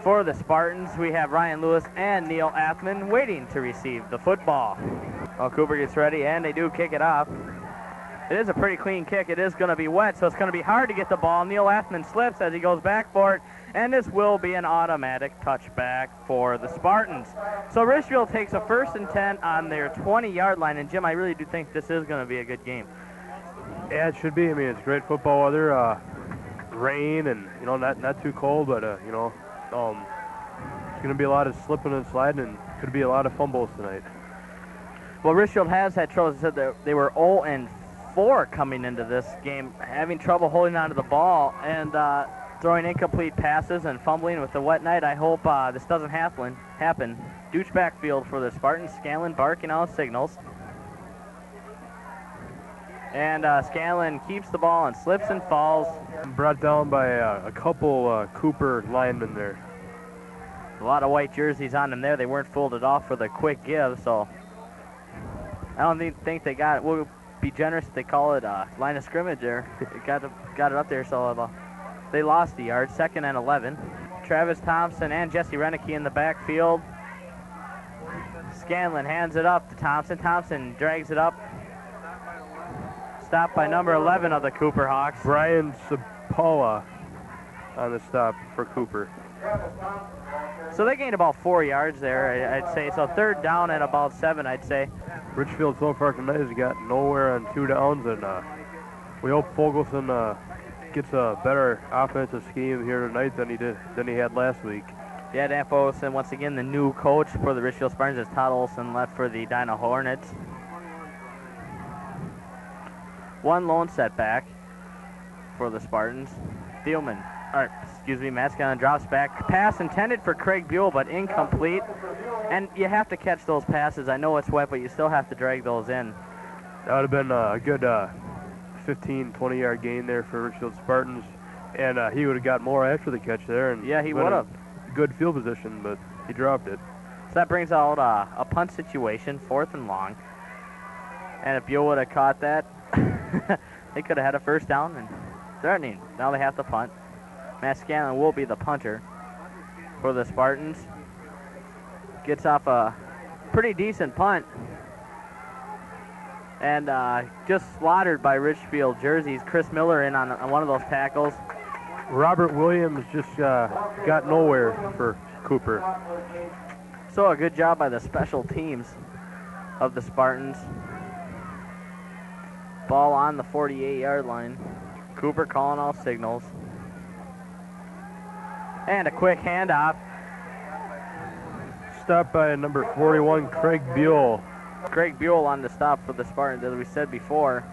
For the Spartans, we have Ryan Lewis and Neil Athman waiting to receive the football. Well, Cooper gets ready, and they do kick it off. It is a pretty clean kick. It is going to be wet, so it's going to be hard to get the ball. Neil Athman slips as he goes back for it, and this will be an automatic touchback for the Spartans. So Richfield takes a 1st and 10 on their 20-yard line, and Jim, I really do think this is going to be a good game. Yeah, it should be. I mean, it's great football weather, rain, and not too cold, but it's going to be a lot of slipping and sliding, and could be a lot of fumbles tonight. Well, Richfield has had trouble. They said that they were 0-4 coming into this game, having trouble holding onto the ball and throwing incomplete passes and fumbling with the wet night. I hope this doesn't happen. Douche backfield for the Spartans. Scanlon barking out signals. And Scanlon keeps the ball and slips and falls. Brought down by a couple Cooper linemen there. A lot of white jerseys on them there. They weren't folded off for the quick give, so I don't think they got it. We'll be generous if they call it line of scrimmage there. They got it up there, so they lost the yard. 2nd and 11. Travis Thompson and Jesse Renicky in the backfield. Scanlon hands it up to Thompson. Thompson drags it up. Stopped by number 11 of the Cooper Hawks. Brian Sapola on the stop for Cooper. So they gained about 4 yards there, I'd say. So 3rd down and about 7, I'd say. Richfield so far tonight has got nowhere on 2 downs, and we hope Fogelson gets a better offensive scheme here tonight than he had last week. Yeah, Dan Fogelson, once again, the new coach for the Richfield Spartans, as Todd Olson left for the Dino Hornets. One lone setback for the Spartans. Matt Scanlon drops back. Pass intended for Craig Buell, but incomplete. And you have to catch those passes. I know it's wet, but you still have to drag those in. That would have been a good 15, 20-yard gain there for Richfield Spartans. And he would have got more after the catch there. And yeah, he would have. Good field position, but he dropped it. So that brings out a punt situation, 4th and long. And if Buell would have caught that, they could have had a 1st down and threatening. Now they have to punt. Matt Scanlon will be the punter for the Spartans. Gets off a pretty decent punt. And just slaughtered by Richfield jerseys. Chris Miller in on one of those tackles. Robert Williams just got nowhere for Cooper. So a good job by the special teams of the Spartans. Ball on the 48-yard line. Cooper calling all signals. And a quick handoff. Stopped by number 41, Craig Buell. Craig Buell on the stop for the Spartans, as we said before.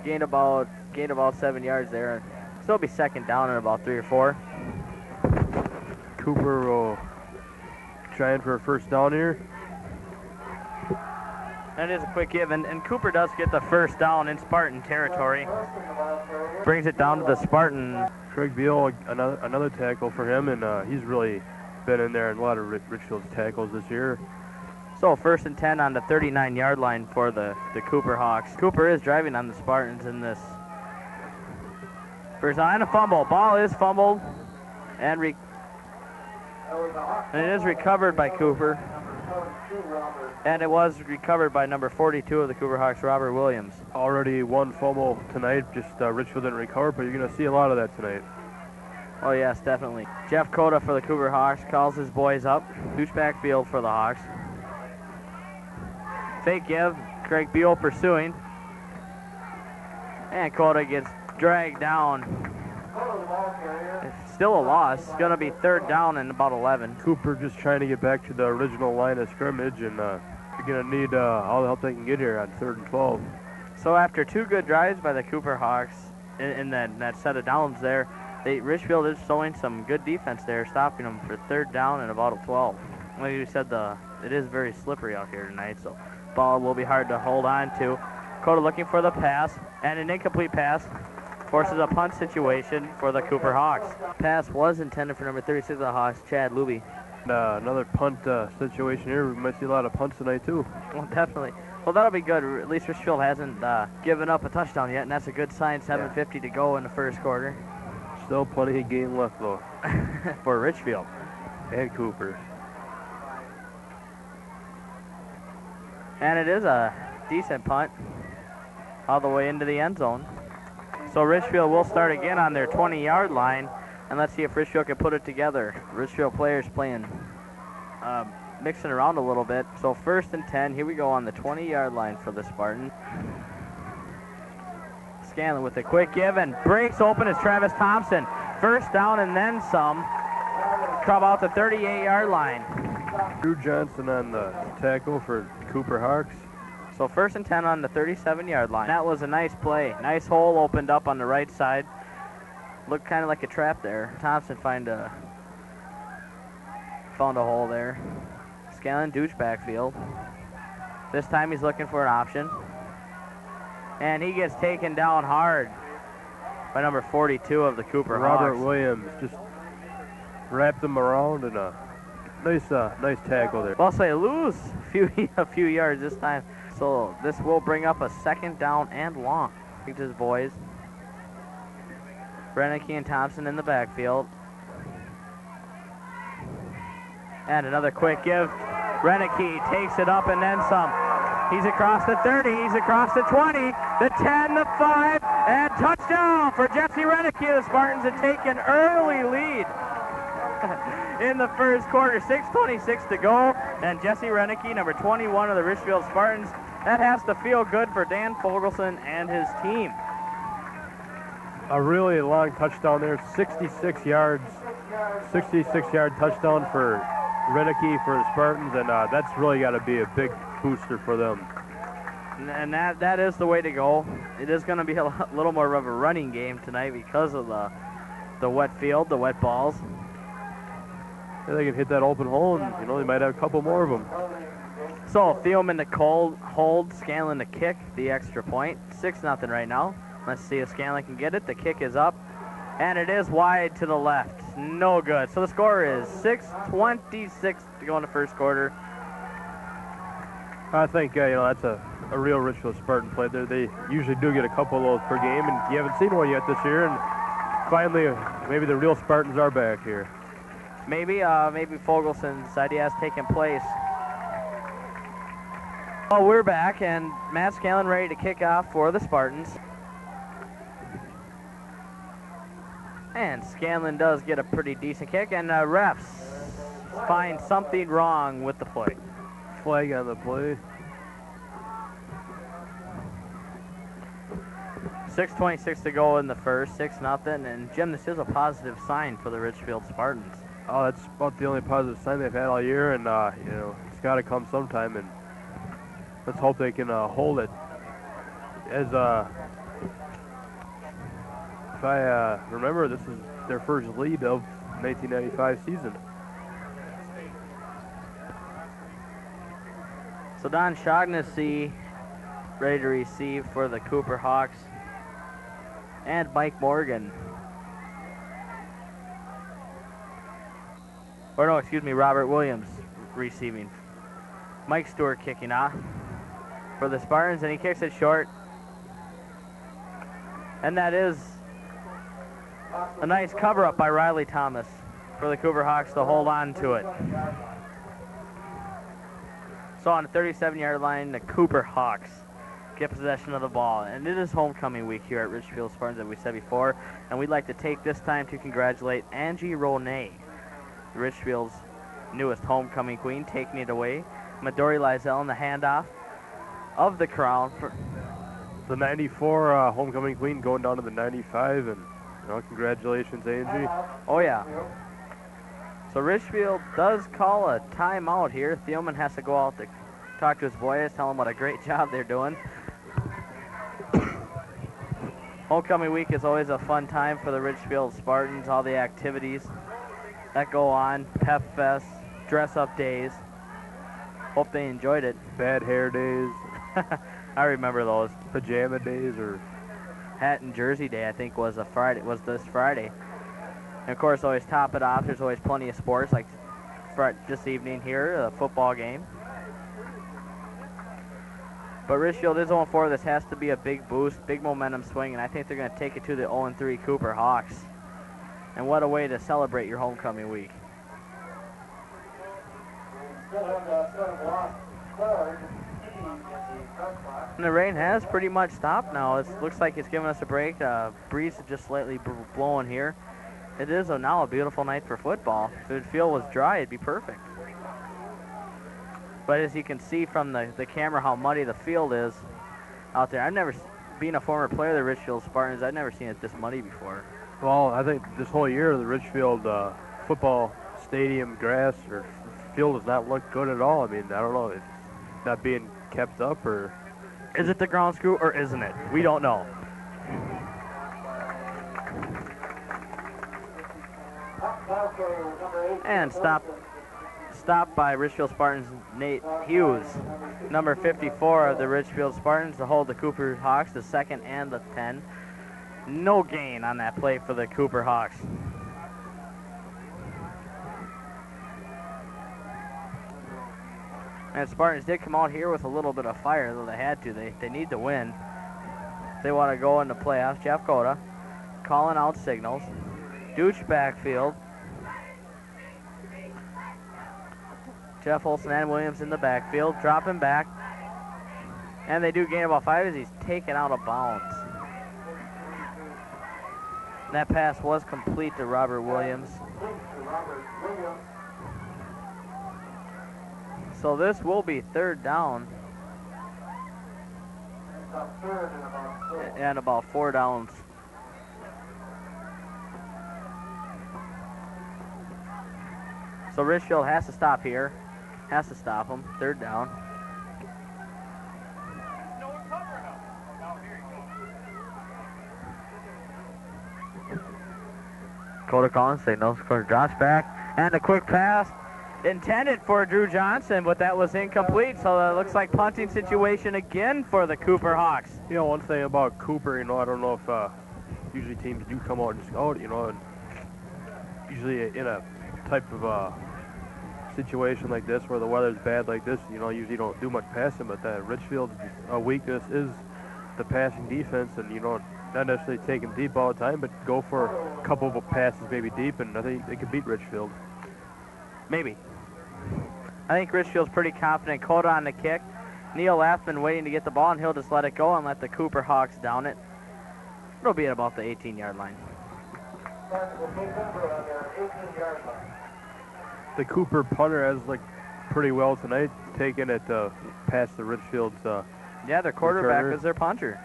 Gained about 7 yards there. Still be 2nd down in about 3 or 4. Cooper will trying for a 1st down here. That is a quick give, and Cooper does get the 1st down in Spartan territory. Brings it down to the Spartan. Craig Beal, another tackle for him, and he's really been in there in a lot of Richfield's tackles this year. So 1st and 10 on the 39-yard line for the Cooper Hawks. Cooper is driving on the Spartans in this. First down and a fumble. Ball is fumbled, and it is recovered by Cooper. And it was recovered by number 42 of the Cooper Hawks, Robert Williams. Already one fumble tonight, just Richfield didn't recover, but you're going to see a lot of that tonight. Oh, yes, definitely. Jeff Cota for the Cooper Hawks calls his boys up. Doucheback field for the Hawks. Fake give, Craig Buell pursuing. And Cota gets dragged down. It's still a loss. It's going to be 3rd down and about 11. Cooper just trying to get back to the original line of scrimmage, and you're going to need all the help they can get here on 3rd and 12. So after 2 good drives by the Cooper Hawks in that set of downs there, Richfield is showing some good defense there, stopping them for 3rd down and about a 12. Like you said, it is very slippery out here tonight, so ball will be hard to hold on to. Cota looking for the pass, and an incomplete pass forces a punt situation for the Cooper Hawks. Pass was intended for number 36 of the Hawks, Chad Luby. Another punt situation here. We might see a lot of punts tonight, too. Well, definitely. Well, that'll be good. At least Richfield hasn't given up a touchdown yet, and that's a good sign. 7:50 to go in the 1st quarter. Still plenty of game left, though. For Richfield. And Cooper. And it is a decent punt all the way into the end zone. So Richfield will start again on their 20-yard line, and let's see if Richfield can put it together. Richfield players playing, mixing around a little bit. So 1st and 10, here we go on the 20-yard line for the Spartans. Scanlon with a quick give and breaks open as Travis Thompson. 1st down and then some. Come out the 38-yard line. Drew Johnson on the tackle for Cooper Hawks. So 1st and 10 on the 37-yard line. That was a nice play. Nice hole opened up on the right side. Looked kind of like a trap there. Thompson found a hole there. Scanlon douche backfield. This time he's looking for an option. And he gets taken down hard by number 42 of the Cooper Robert Hawks. Williams just wrapped him around and a nice tackle there. Well, so they lose a few yards this time. So this will bring up a 2nd down and long. His boys. Reneke and Thompson in the backfield. And another quick give. Reneke takes it up and then some. He's across the 30, he's across the 20, the 10, the 5, and touchdown for Jesse Reneke. The Spartans have taken early lead in the 1st quarter. 6:26 to go, and Jesse Reneke, number 21 of the Richfield Spartans. That has to feel good for Dan Fogelson and his team. A really long touchdown there, 66 yards, 66-yard touchdown for Reneke for the Spartans, and that's really got to be a big booster for them. And that is the way to go. It is going to be a little more of a running game tonight because of the wet field, the wet balls. Yeah, they can hit that open hole, and they might have a couple more of them. So Thielman to hold, Scanlon to kick the extra point. 6-0 right now. Let's see if Scanlon can get it. The kick is up, and it is wide to the left. No good. So the score is 6:26 to go in the 1st quarter. I think that's a real Richfield Spartan play there. They usually do get a couple of those per game, and you haven't seen one yet this year. And finally, maybe the real Spartans are back here. Maybe Fogelson's idea has taken place. Well, we're back, and Matt Scanlon ready to kick off for the Spartans. And Scanlon does get a pretty decent kick, and refs find something wrong with the play. Flag on the play. 6:26 to go in the 1st, 6-0, and Jim, this is a positive sign for the Richfield Spartans. Oh, that's about the only positive sign they've had all year, and it's got to come sometime, and let's hope they can hold it. As if I remember, this is their first lead of 1995 season. So Don Shaughnessy ready to receive for the Cooper Hawks, and Mike Morgan. Or no, excuse me, Robert Williams receiving. Mike Stewart kicking off for the Spartans, and he kicks it short. And that is a nice cover-up by Riley Thomas for the Cooper Hawks to hold on to it. So on the 37-yard line, the Cooper Hawks get possession of the ball. And it is homecoming week here at Richfield Spartans, as we said before. And we'd like to take this time to congratulate Angie Ronay, Richfield's newest homecoming queen, taking it away. Midori Lizell in the handoff of the crown for the 94 homecoming queen going down to the 95, and congratulations, Angie. Oh yeah. So Richfield does call a timeout here. Thielman has to go out to talk to his boys, tell them what a great job they're doing. Homecoming week is always a fun time for the Richfield Spartans, all the activities that go on, Pep Fest, dress-up days. Hope they enjoyed it. Bad hair days. I remember those. Pajama days, or hat and jersey day, I think was this Friday. And of course, always top it off, there's always plenty of sports, like this evening here, a football game. But Richfield is 0-4. This has to be a big boost, big momentum swing, and I think they're going to take it to the 0-3 Cooper Hawks. And what a way to celebrate your homecoming week. And the rain has pretty much stopped now. It looks like it's giving us a break. Breeze is just slightly blowing here. It is now a beautiful night for football. If the field was dry, it'd be perfect. But as you can see from the camera how muddy the field is out there. Being a former player of the Richfield Spartans, I've never seen it this muddy before. Well, I think this whole year the Richfield football stadium grass or field does not look good at all. I mean, I don't know if it's not being kept up or... Is it the ground screw or isn't it? We don't know. And stop by Richfield Spartans Nate Hughes, number 54 of the Richfield Spartans, to hold the Cooper Hawks, the 2nd and the 10. No gain on that play for the Cooper Hawks. And Spartans did come out here with a little bit of fire, though they had to. They need to win. They want to go into playoffs. Jeff Cota calling out signals. Dooch backfield. Jeff Olson and Williams in the backfield, dropping back. And they do gain about 5 as he's taken out of bounds. And that pass was complete to Robert Williams. So this will be 3rd down. And about 4 downs. So Richfield has to stop here. Has to stop him. 3rd down. Cota calling signals. Cota drops back. And a quick pass intended for Drew Johnson, but that was incomplete. So it looks like punting situation again for the Cooper Hawks. You know, one thing about Cooper, you know, I don't know if usually teams do come out and just go out, you know, and usually in a type of situation like this where the weather's bad like this, you know, usually don't do much passing, but that Richfield's weakness is the passing defense, and, you know, not necessarily take them deep all the time, but go for a couple of passes maybe deep, and I think they could beat Richfield. Maybe. I think Richfield's pretty confident. Cota on the kick. Neil Lathman waiting to get the ball, and he'll just let it go and let the Cooper Hawks down it. It'll be at about the 18-yard line. The Cooper punter has looked pretty well tonight, taking it past the Richfield's yeah, their quarterback returner. is their punter.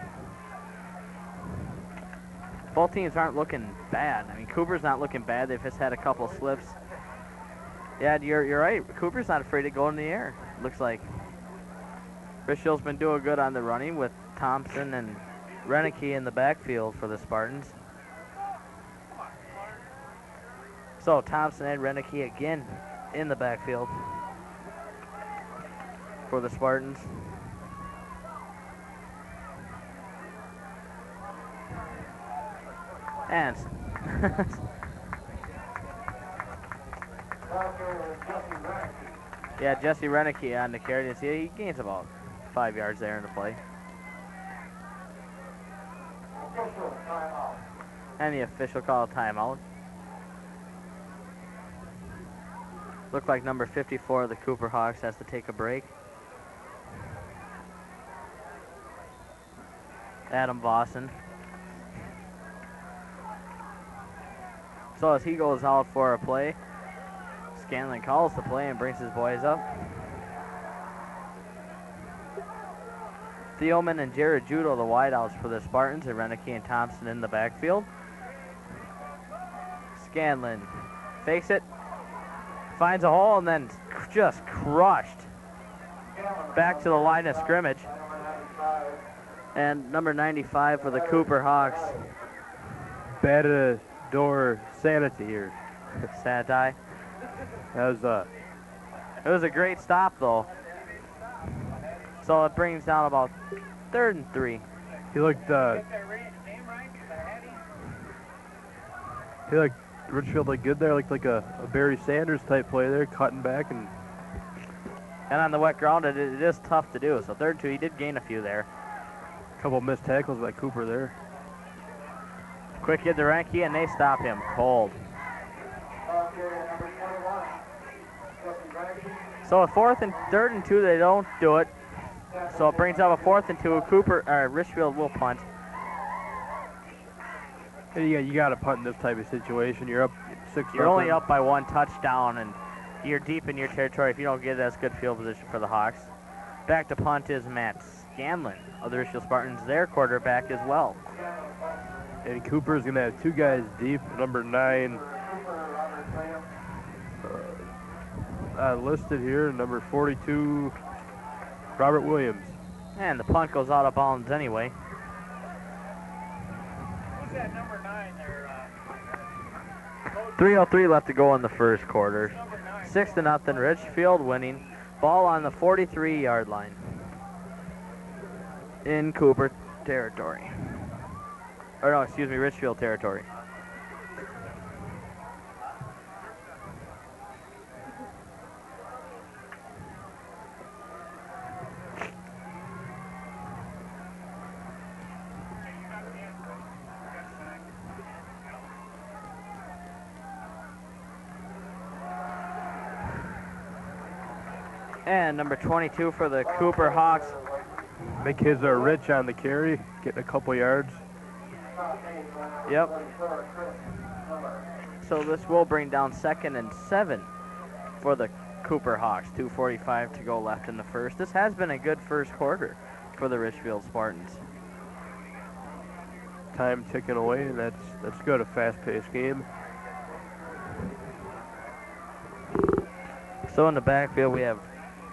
Both teams aren't looking bad. I mean, Cooper's not looking bad. They've just had a couple slips. Yeah, you're right. Cooper's not afraid to go in the air, looks like. Richfield's been doing good on the running with Thompson and Renicky in the backfield for the Spartans. So Thompson and Renicky again in the backfield for the Spartans. And yeah, Jesse Renicky on the carry. See, he gains about 5 yards there in the play. And the official called timeout. Looked like number 54 of the Cooper Hawks has to take a break. Adam Vossen. So as he goes out for a play, Scanlon calls the play and brings his boys up. Thielman and Jared Judo, the wideouts for the Spartans, and Renicky and Thompson in the backfield. Scanlon fakes it, finds a hole, and then just crushed back to the line of scrimmage. And number 95 for the Cooper Hawks. Batador Sanity here. Santai. It was a great stop, though. So it brings down about 3rd and 3. He looked Richfield looked good there. Looked like a Barry Sanders type play there, cutting back and on the wet ground, it is tough to do. So 3rd and 2, he did gain a few there. a couple missed tackles by Cooper there. Quick hit to Renke, and they stop him cold. So a 3rd and 2, they don't do it. So it brings up a 4th and 2. Richfield will punt. You got to punt in this type of situation. You're up 6. You're only up by 1 touchdown, and you're deep in your territory if you don't get that's good field position for the Hawks. Back to punt is Matt Scanlon of the Richfield Spartans, their quarterback as well. And Cooper's going to have 2 guys deep. Number 9 listed here. Number 42, Robert Williams. And the punt goes out of bounds anyway. Who's that number 9 there? 3:03 left to go in the first quarter. 6-0, Richfield winning. Ball on the 43-yard line in Cooper territory. Or no, excuse me, Richfield territory. And number 22 for the Cooper Hawks. Rich on the carry, getting a couple yards. Yep. So this will bring down 2nd and 7 for the Cooper Hawks. 2:45 to go left in the first. This has been a good first quarter for the Richfield Spartans. Time ticking away, and that's good, a fast-paced game. So in the backfield we have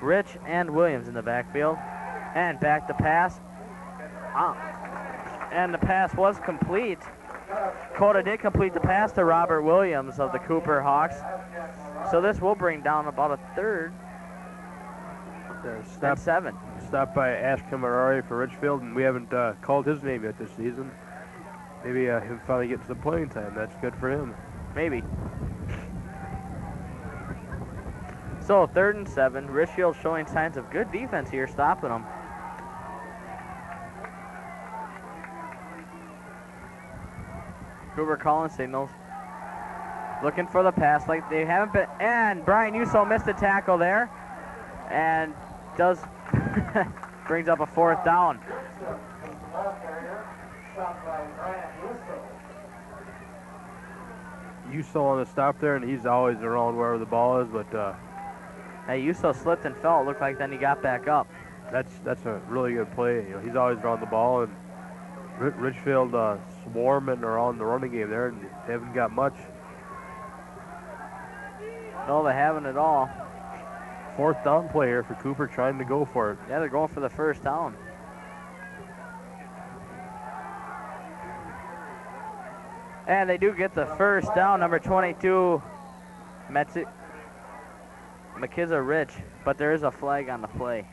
Rich and Williams in the backfield. And back to pass. And the pass was complete. Coda did complete the pass to Robert Williams of the Cooper Hawks. So this will bring down about a 3rd and 7. Stopped by Ash Camarari for Richfield, and we haven't called his name yet this season. Maybe he'll finally get some playing time. That's good for him. Maybe. So 3rd and 7. Richfield showing signs of good defense here, stopping them. Cooper calling signals. Looking for the pass like they haven't been. And Brian Uso missed a tackle there. And does brings up a 4th down. Uso on the stop there, and he's always around wherever the ball is, but Hey, Uso slipped and fell. It looked like then he got back up. that's a really good play. He's always around the ball, and Richfield swarming around the running game there, and they haven't got much. No, they haven't at all. 4th down play here for Cooper, trying to go for it. Yeah, they're going for the 1st down. And they do get the 1st down, number 22, McKizza Rich, but there is a flag on the play.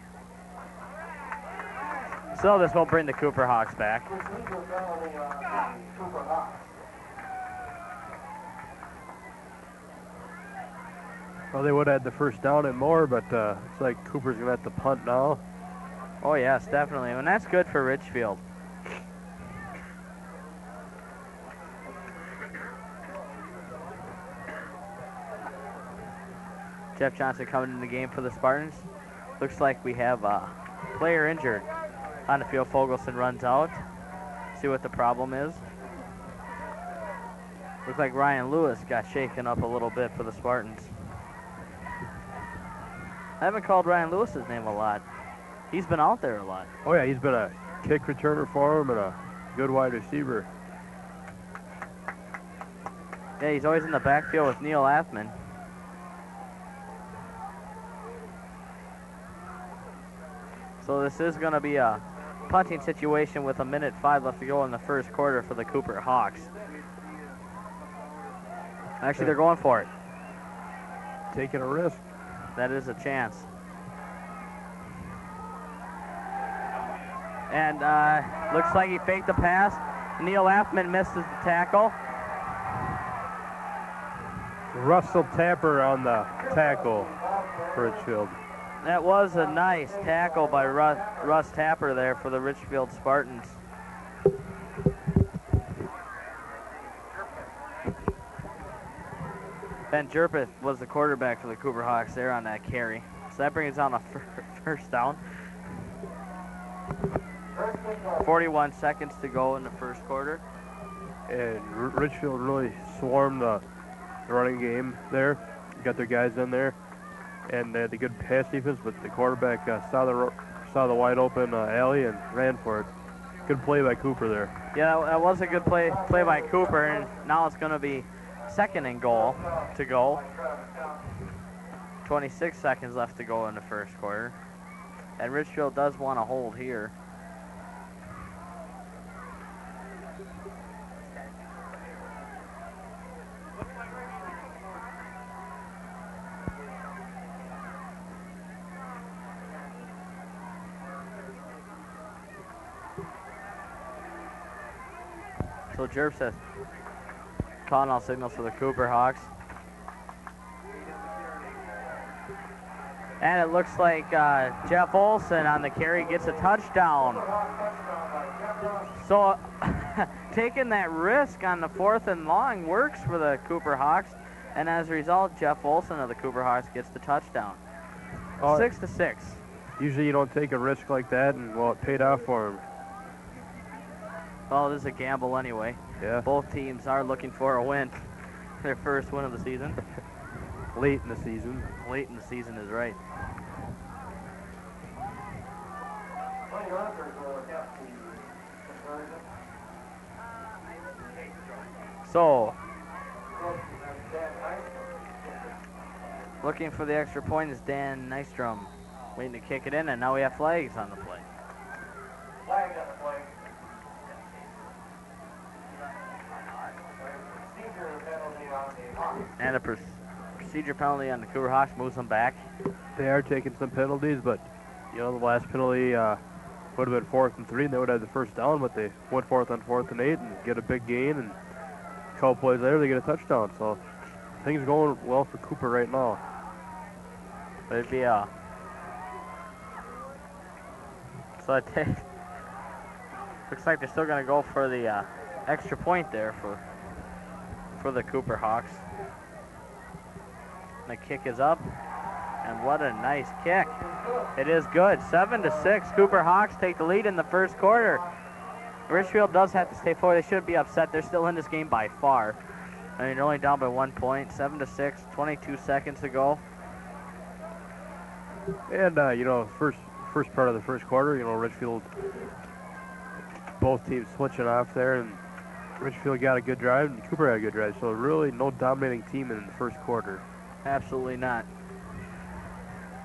So this will bring the Cooper Hawks back. Well, they would have had the 1st down and more, but it's like Cooper's going to have to punt now. Oh, yes, definitely. And that's good for Richfield. Jeff Johnson coming in the game for the Spartans. Looks like we have a player injured on the field. Fogelson runs out. See what the problem is. Looks like Ryan Lewis got shaken up a little bit for the Spartans. I haven't called Ryan Lewis's name a lot. He's been out there a lot. Oh, yeah, he's been a kick returner for him and a good wide receiver. Yeah, he's always in the backfield with Neil Athman. So this is going to be a punting situation with 1:05 left to go in the first quarter for the Cooper Hawks. Actually, they're going for it. Taking a risk. That is a chance. And looks like he faked the pass. Neil Athman misses the tackle. Russell Tapper on the tackle for Richfield. That was a nice tackle by Russ Tapper there for the Richfield Spartans. Ben Jerpeth was the quarterback for the Cooper Hawks there on that carry. So that brings on a first down. 41 seconds to go in the first quarter. And Richfield really swarmed the running game there. Got their guys in there. And they had a good pass defense, but the quarterback saw the wide open alley and ran for it. Good play by Cooper there. Yeah, that was a good play by Cooper, and now it's going to be second and goal to go. 26 seconds left to go in the first quarter. And Richfield does want to hold here. So Jerp says calling all signals for the Cooper Hawks. And it looks like Jeff Olson on the carry gets a touchdown. So taking that risk on the 4th and long works for the Cooper Hawks. And as a result, Jeff Olson of the Cooper Hawks gets the touchdown. 6-6. Usually you don't take a risk like that, and well, it paid off for him. Well, it is a gamble anyway. Yeah. Both teams are looking for a win. Their first win of the season. Late in the season. Late in the season is right. So, looking for the extra point is Dan Nystrom. Waiting to kick it in, and now we have flags on the play. Flag on the play. And a procedure penalty on the Cooper Hawks moves them back. They are taking some penalties, but you know the last penalty would have been 4th and 3, and they would have the first down, but they went for it on 4th and 8 and get a big gain, and a couple plays later they get a touchdown. So things are going well for Cooper right now. But it'd be a looks like they're still going to go for the extra point there for the Cooper Hawks. The kick is up, and what a nice kick. It is good. 7-6. Cooper Hawks take the lead in the first quarter. Richfield does have to stay forward. They shouldn't be upset. They're still in this game by far. I mean, they're only down by 1 point. 7-6. 22 seconds to go. And you know, first part of the first quarter, you know, Richfield, both teams switching off there, and Richfield got a good drive, and Cooper had a good drive. So really, no dominating team in the first quarter. Absolutely not.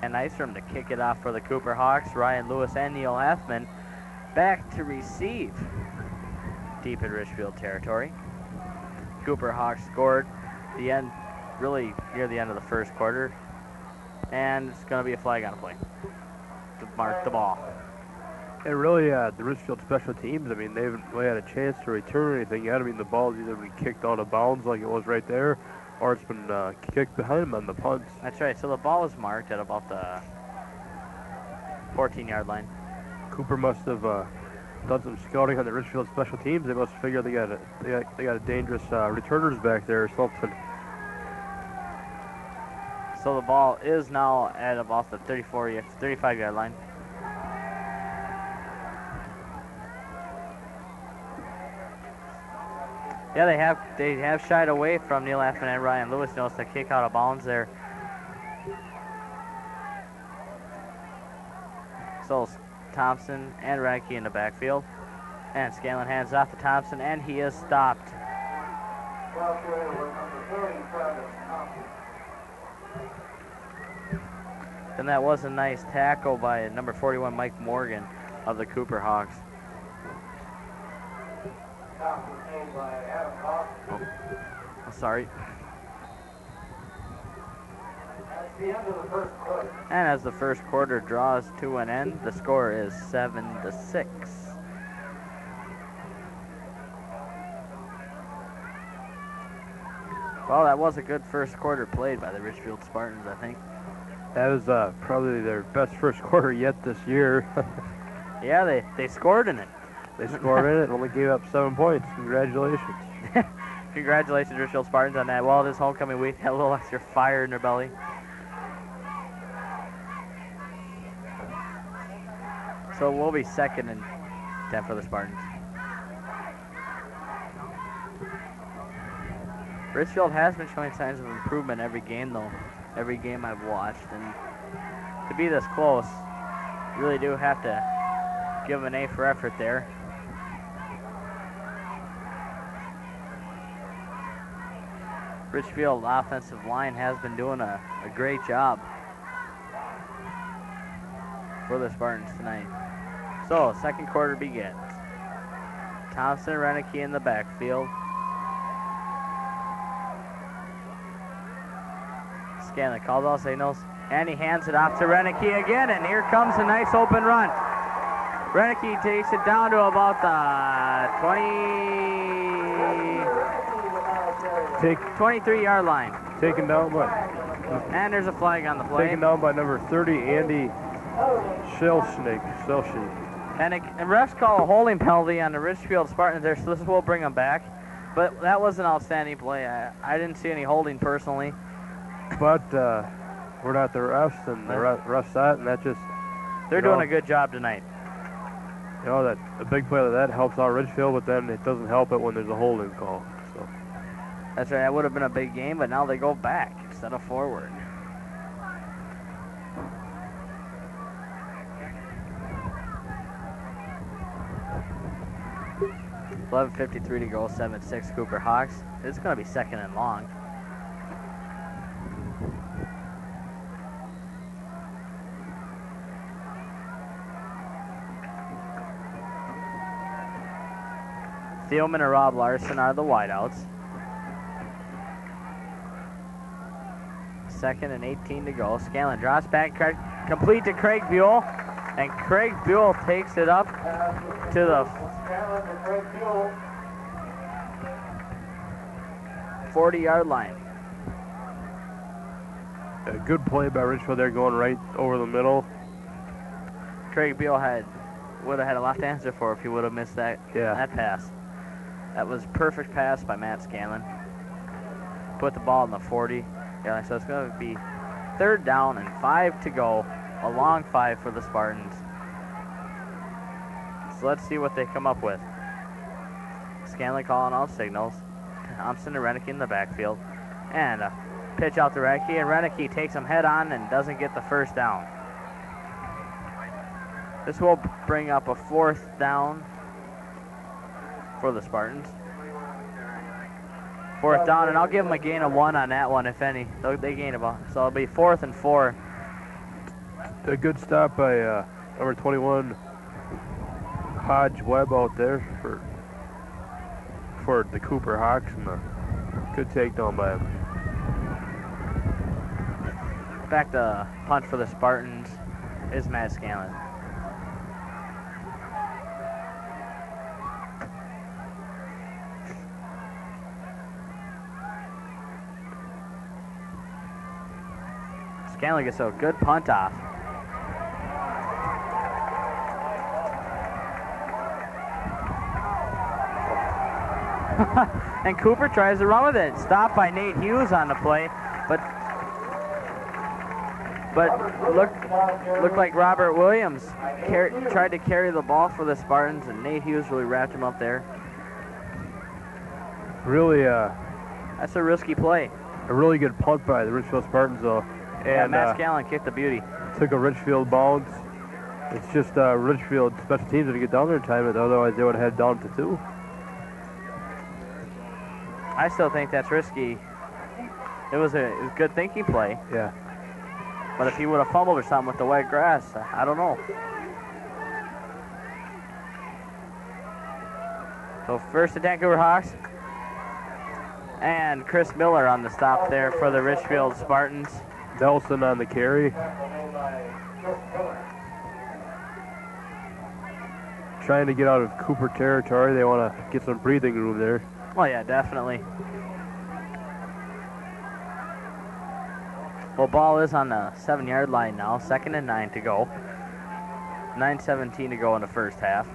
And nice for him to kick it off for the Cooper Hawks. Ryan Lewis and Neil Heffman back to receive deep in Richfield territory. Cooper Hawks scored the end, really near the end of the first quarter. And it's going to be a flag on the play to mark the ball. And really, the Richfield special teams, I mean, they haven't really had a chance to return anything yet. I mean, the ball's either been kicked out of bounds like it was right there, or it's been kicked behind them on the punts. That's right. So the ball was marked at about the 14-yard line. Cooper must have done some scouting on the Richfield special teams. They must figure they got a dangerous returners back there or something. So the ball is now at about the 35-yard line. Yeah, they have shied away from Neil Heffman and Ryan Lewis. Notice the kick out of bounds there. So Thompson and Radke in the backfield. And Scanlon hands off to Thompson, and he is stopped. And that was a nice tackle by number 41, Mike Morgan of the Cooper Hawks. Oh, sorry. And as the first quarter draws to an end, the score is 7-6. Well, that was a good first quarter played by the Richfield Spartans, I think. That was probably their best first quarter yet this year. Yeah, they scored in it. They scored in it and only gave up 7 points. Congratulations. congratulations, Richfield Spartans, on that. Well, it is homecoming week. Had a little extra fire in their belly. So we'll be 2nd and 10 for the Spartans. Richfield has been showing signs of improvement every game, though. Every game I've watched. And to be this close, you really do have to give them an A for effort there. Richfield offensive line has been doing a great job for the Spartans tonight. So, second quarter begins. Thompson and Renicky in the backfield. Scanlon calls all signals, and he hands it off to Renicky again, and here comes a nice open run. Renicky takes it down to about the 23-yard line. Taken down by. And there's a flag on the play. Taken down by number 30, Andy Shellsnake. And refs call a holding penalty on the Richfield Spartans there, so this will bring them back. But that was an outstanding play. I didn't see any holding personally. But we're not the refs, and the refs that, and that just... They're doing a good job tonight. You know, that a big play like that helps out Richfield, but then it doesn't help it when there's a holding call. So. That's right. That would have been a big game, but now they go back instead of forward. $11:53 to go, 7-6 Cooper Hawks. It's going to be 2nd and long. Thielman and Rob Larson are the wideouts. 2nd and 18 to go. Scanlon drops back, complete to Craig Buell, and Craig Buell takes it up to the 40-yard line. A good play by Richfield there, going right over the middle. Craig Buell would have had a lot to answer for if he would have missed that pass. That was perfect pass by Matt Scanlon. Put the ball in the 40. Yeah, so it's going to be 3rd down and 5 to go. A long 5 for the Spartans. So let's see what they come up with. Scanlon calling all signals. Thompson and Renicky in the backfield. And a pitch out to Renicky, and Renicky takes him head on and doesn't get the first down. This will bring up a 4th down for the Spartans. 4th down, and I'll give them a gain of 1 on that one, if any. They gain about, so it'll be 4th and 4. A good stop by number 21, Hodge Webb out there for the Cooper Hawks, and a good takedown by him. Back to punt for the Spartans is Matt Scanlon. Scanlon gets a good punt off. And Cooper tries to run with it. Stopped by Nate Hughes on the play, but looked like Robert Williams tried to carry the ball for the Spartans, and Nate Hughes really wrapped him up there. Really, that's a risky play. A really good punt by the Richfield Spartans, though. And Matt Scanlon kicked the beauty. Took a Richfield bounce. It's just Richfield special teams didn't get down there in time, otherwise they would have had down to 2. I still think that's risky. It was a good thinking play. Yeah. But if he would have fumbled or something with the wet grass, I don't know. So first attack over Hawks. And Chris Miller on the stop there for the Richfield Spartans. Nelson on the carry. Trying to get out of Cooper territory. They want to get some breathing room there. Oh yeah, definitely. Well, ball is on the 7-yard line now. 2nd and 9 to go. 9:17 to go in the first half.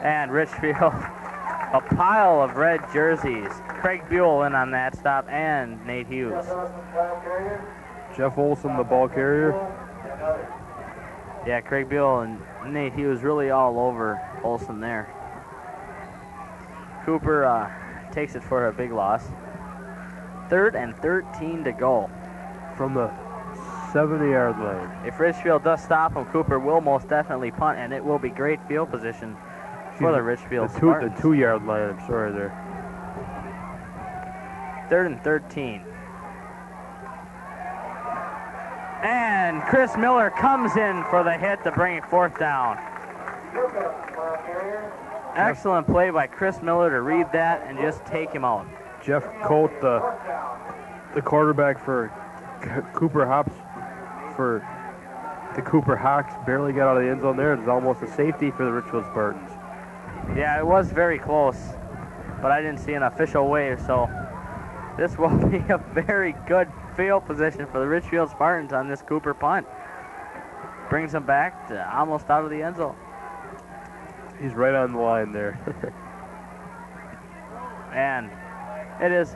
And Richfield, a pile of red jerseys. Craig Buell in on that stop, and Nate Hughes. Jeff Olson, the ball carrier. Yeah, Craig Buell and Nate Hughes really all over Olson there. Cooper takes it for a big loss. 3rd and 13 to go. From the 70-yard line. If Richfield does stop him, Cooper will most definitely punt, and it will be great field position for the Richfield Spartans. The 2-yard line, I'm sorry there. 3rd and 13. And Chris Miller comes in for the hit to bring it 4th down. Excellent play by Chris Miller to read that and just take him out. Jeff Colt, the quarterback for Cooper Hops, for the Cooper Hawks, barely got out of the end zone there. It's almost a safety for the Richfield Spartans. Yeah, it was very close, but I didn't see an official wave, so this will be a very good field position for the Richfield Spartans on this Cooper punt. Brings them back to almost out of the end zone. He's right on the line there. And it is.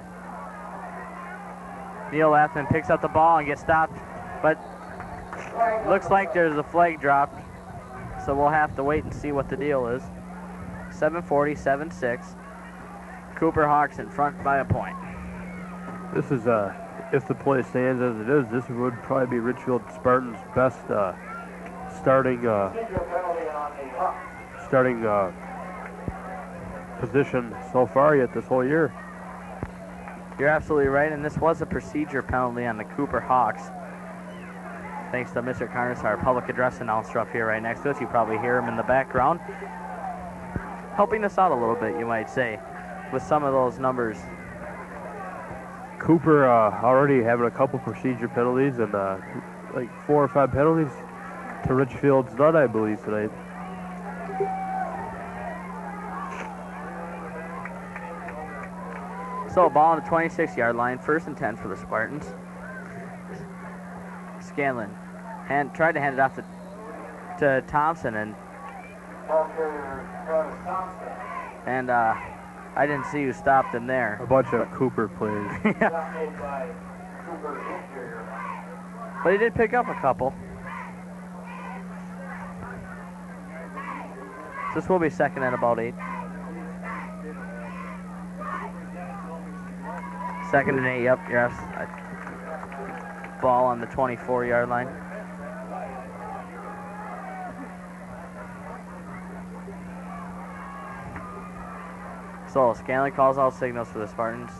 Neil Lathman picks up the ball and gets stopped, but looks like there's a flag dropped, so we'll have to wait and see what the deal is. 7:40, 7-6. Cooper Hawks in front by a point. This is, if the play stands as it is, this would probably be Richfield Spartans' best starting position so far yet this whole year. You're absolutely right, and this was a procedure penalty on the Cooper Hawks. Thanks to Mr. Carnes, our public address announcer up here right next to us. You probably hear him in the background, helping us out a little bit, you might say, with some of those numbers. Cooper already having a couple procedure penalties and like 4 or 5 penalties to Richfield's none, I believe, tonight. So, ball on the 26-yard line, 1st and 10 for the Spartans. Scanlon tried to hand it off to Thompson, and I didn't see who stopped him there. A bunch of Cooper players. But he did pick up a couple. This will be 2nd and about 8. 2nd and 8, yep, yes. Ball on the 24-yard line. So Scanlon calls out signals for the Spartans.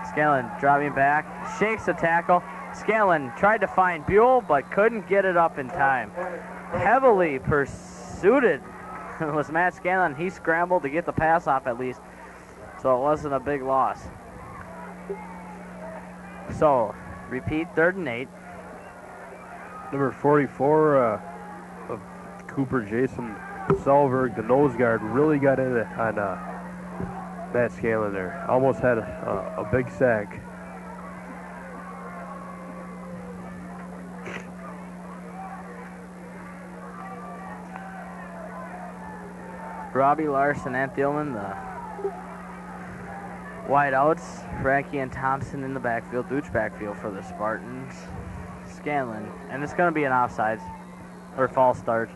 Scanlon dropping back, shakes the tackle. Scanlon tried to find Buell, but couldn't get it up in time. Heavily pursued was Matt Scanlon. He scrambled to get the pass off at least, so it wasn't a big loss. So, repeat, 3rd and 8. Number 44 of Cooper, Jason Selberg, the nose guard, really got in on Matt Scanlon there. Almost had a big sack. Robbie Larson and Thielman, the wideouts. Frankie and Thompson in the backfield, Dooch backfield for the Spartans. Scanlon, and it's going to be an offsides or false start.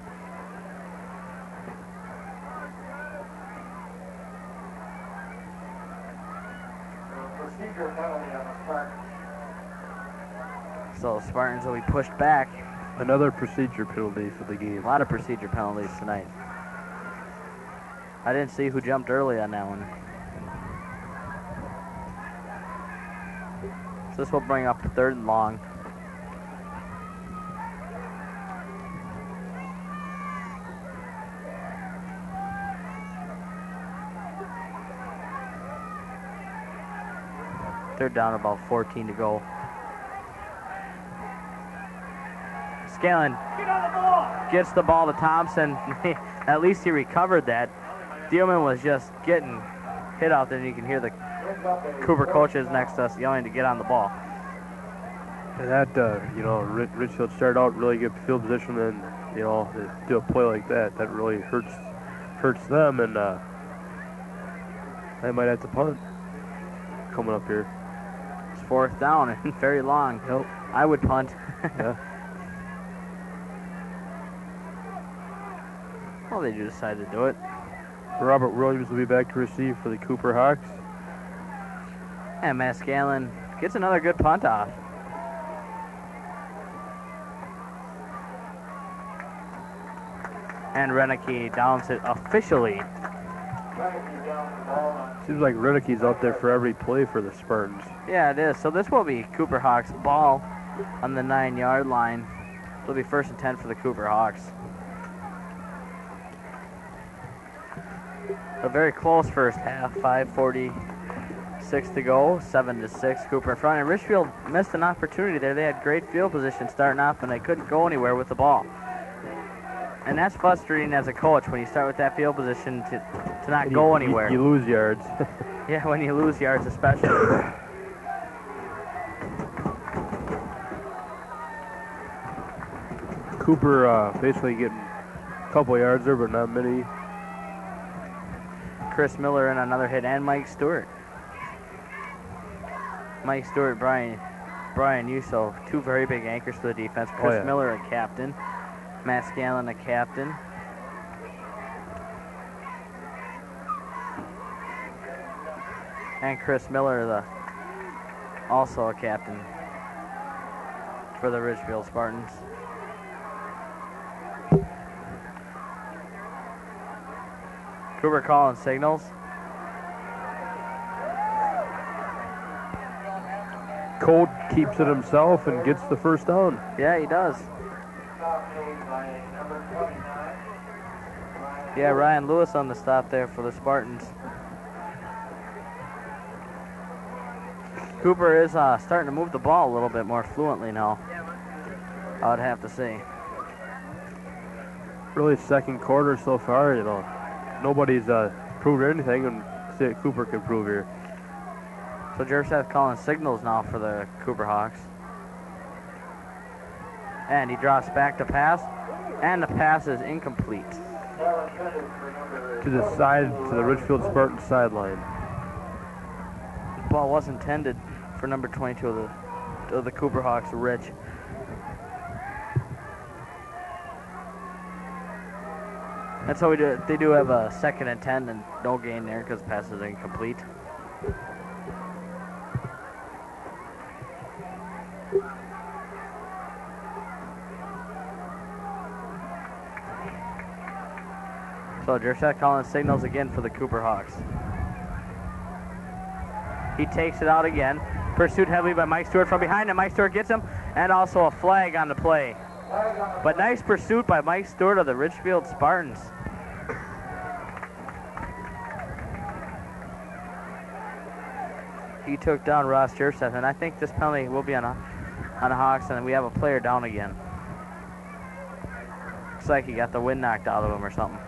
So Spartans will be pushed back. Another procedure penalty for the game. A lot of procedure penalties tonight. I didn't see who jumped early on that one. So this will bring up 3rd and long. Third down, about 14 to go. Scanlon gets the ball to Thompson. At least he recovered that. Thielman was just getting hit out there, and you can hear the Cooper coaches next to us yelling to get on the ball. And that, Richfield started out really good field position, and you know, to do a play like that, that really hurts them, and they might have to punt coming up here. It's 4th down and very long. Yep. I would punt. Yeah. Well, they do decide to do it. Robert Williams will be back to receive for the Cooper Hawks. And Matt Scanlon gets another good punt off. And Renicky downs it officially. Seems like Renicky's out there for every play for the Spartans. Yeah, it is. So this will be Cooper Hawks ball on the 9-yard line. It'll be 1st and 10 for the Cooper Hawks. A very close first half, 5:46 to go, 7-6, Cooper in front. And Richfield missed an opportunity there. They had great field position starting off, and they couldn't go anywhere with the ball. And that's frustrating as a coach when you start with that field position to not go anywhere. You lose yards. Yeah, when you lose yards especially. Cooper basically getting a couple yards there, but not many. Chris Miller in another hit, and Mike Stewart. Mike Stewart, Brian Yuso, two very big anchors for the defense. Chris Miller, a captain. Matt Scanlon, a captain. And Chris Miller, also a captain for the Ridgefield Spartans. Cooper calling signals. Colt keeps it himself and gets the first down. Yeah, he does. Yeah, Ryan Lewis on the stop there for the Spartans. Cooper is starting to move the ball a little bit more fluently now, I would have to say. Really, second quarter so far, you know, nobody's proved anything, and see what Cooper can prove here. So Jersev calling signals now for the Cooper Hawks. And he drops back to pass, and the pass is incomplete. To the side, to the Ridgefield Spartans sideline. The ball was intended for number 22 of the Cooper Hawks, Rich. And so they do have a 2nd and 10 and no gain there because the pass is incomplete. So Jershak calling signals again for the Cooper Hawks. He takes it out again. Pursued heavily by Mike Stewart from behind, and Mike Stewart gets him, and also a flag on the play. But nice pursuit by Mike Stewart of the Ridgefield Spartans. He took down Ross Jersev, and I think this penalty will be on the Hawks, and we have a player down again. Looks like he got the wind knocked out of him or something.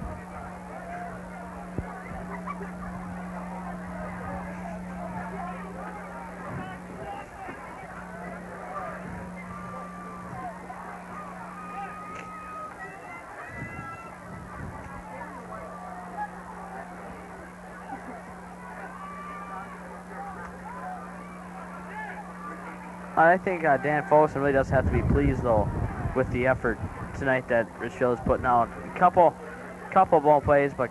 I think Dan Folsom really does have to be pleased, though, with the effort tonight that Richfield is putting out. A couple ball plays, but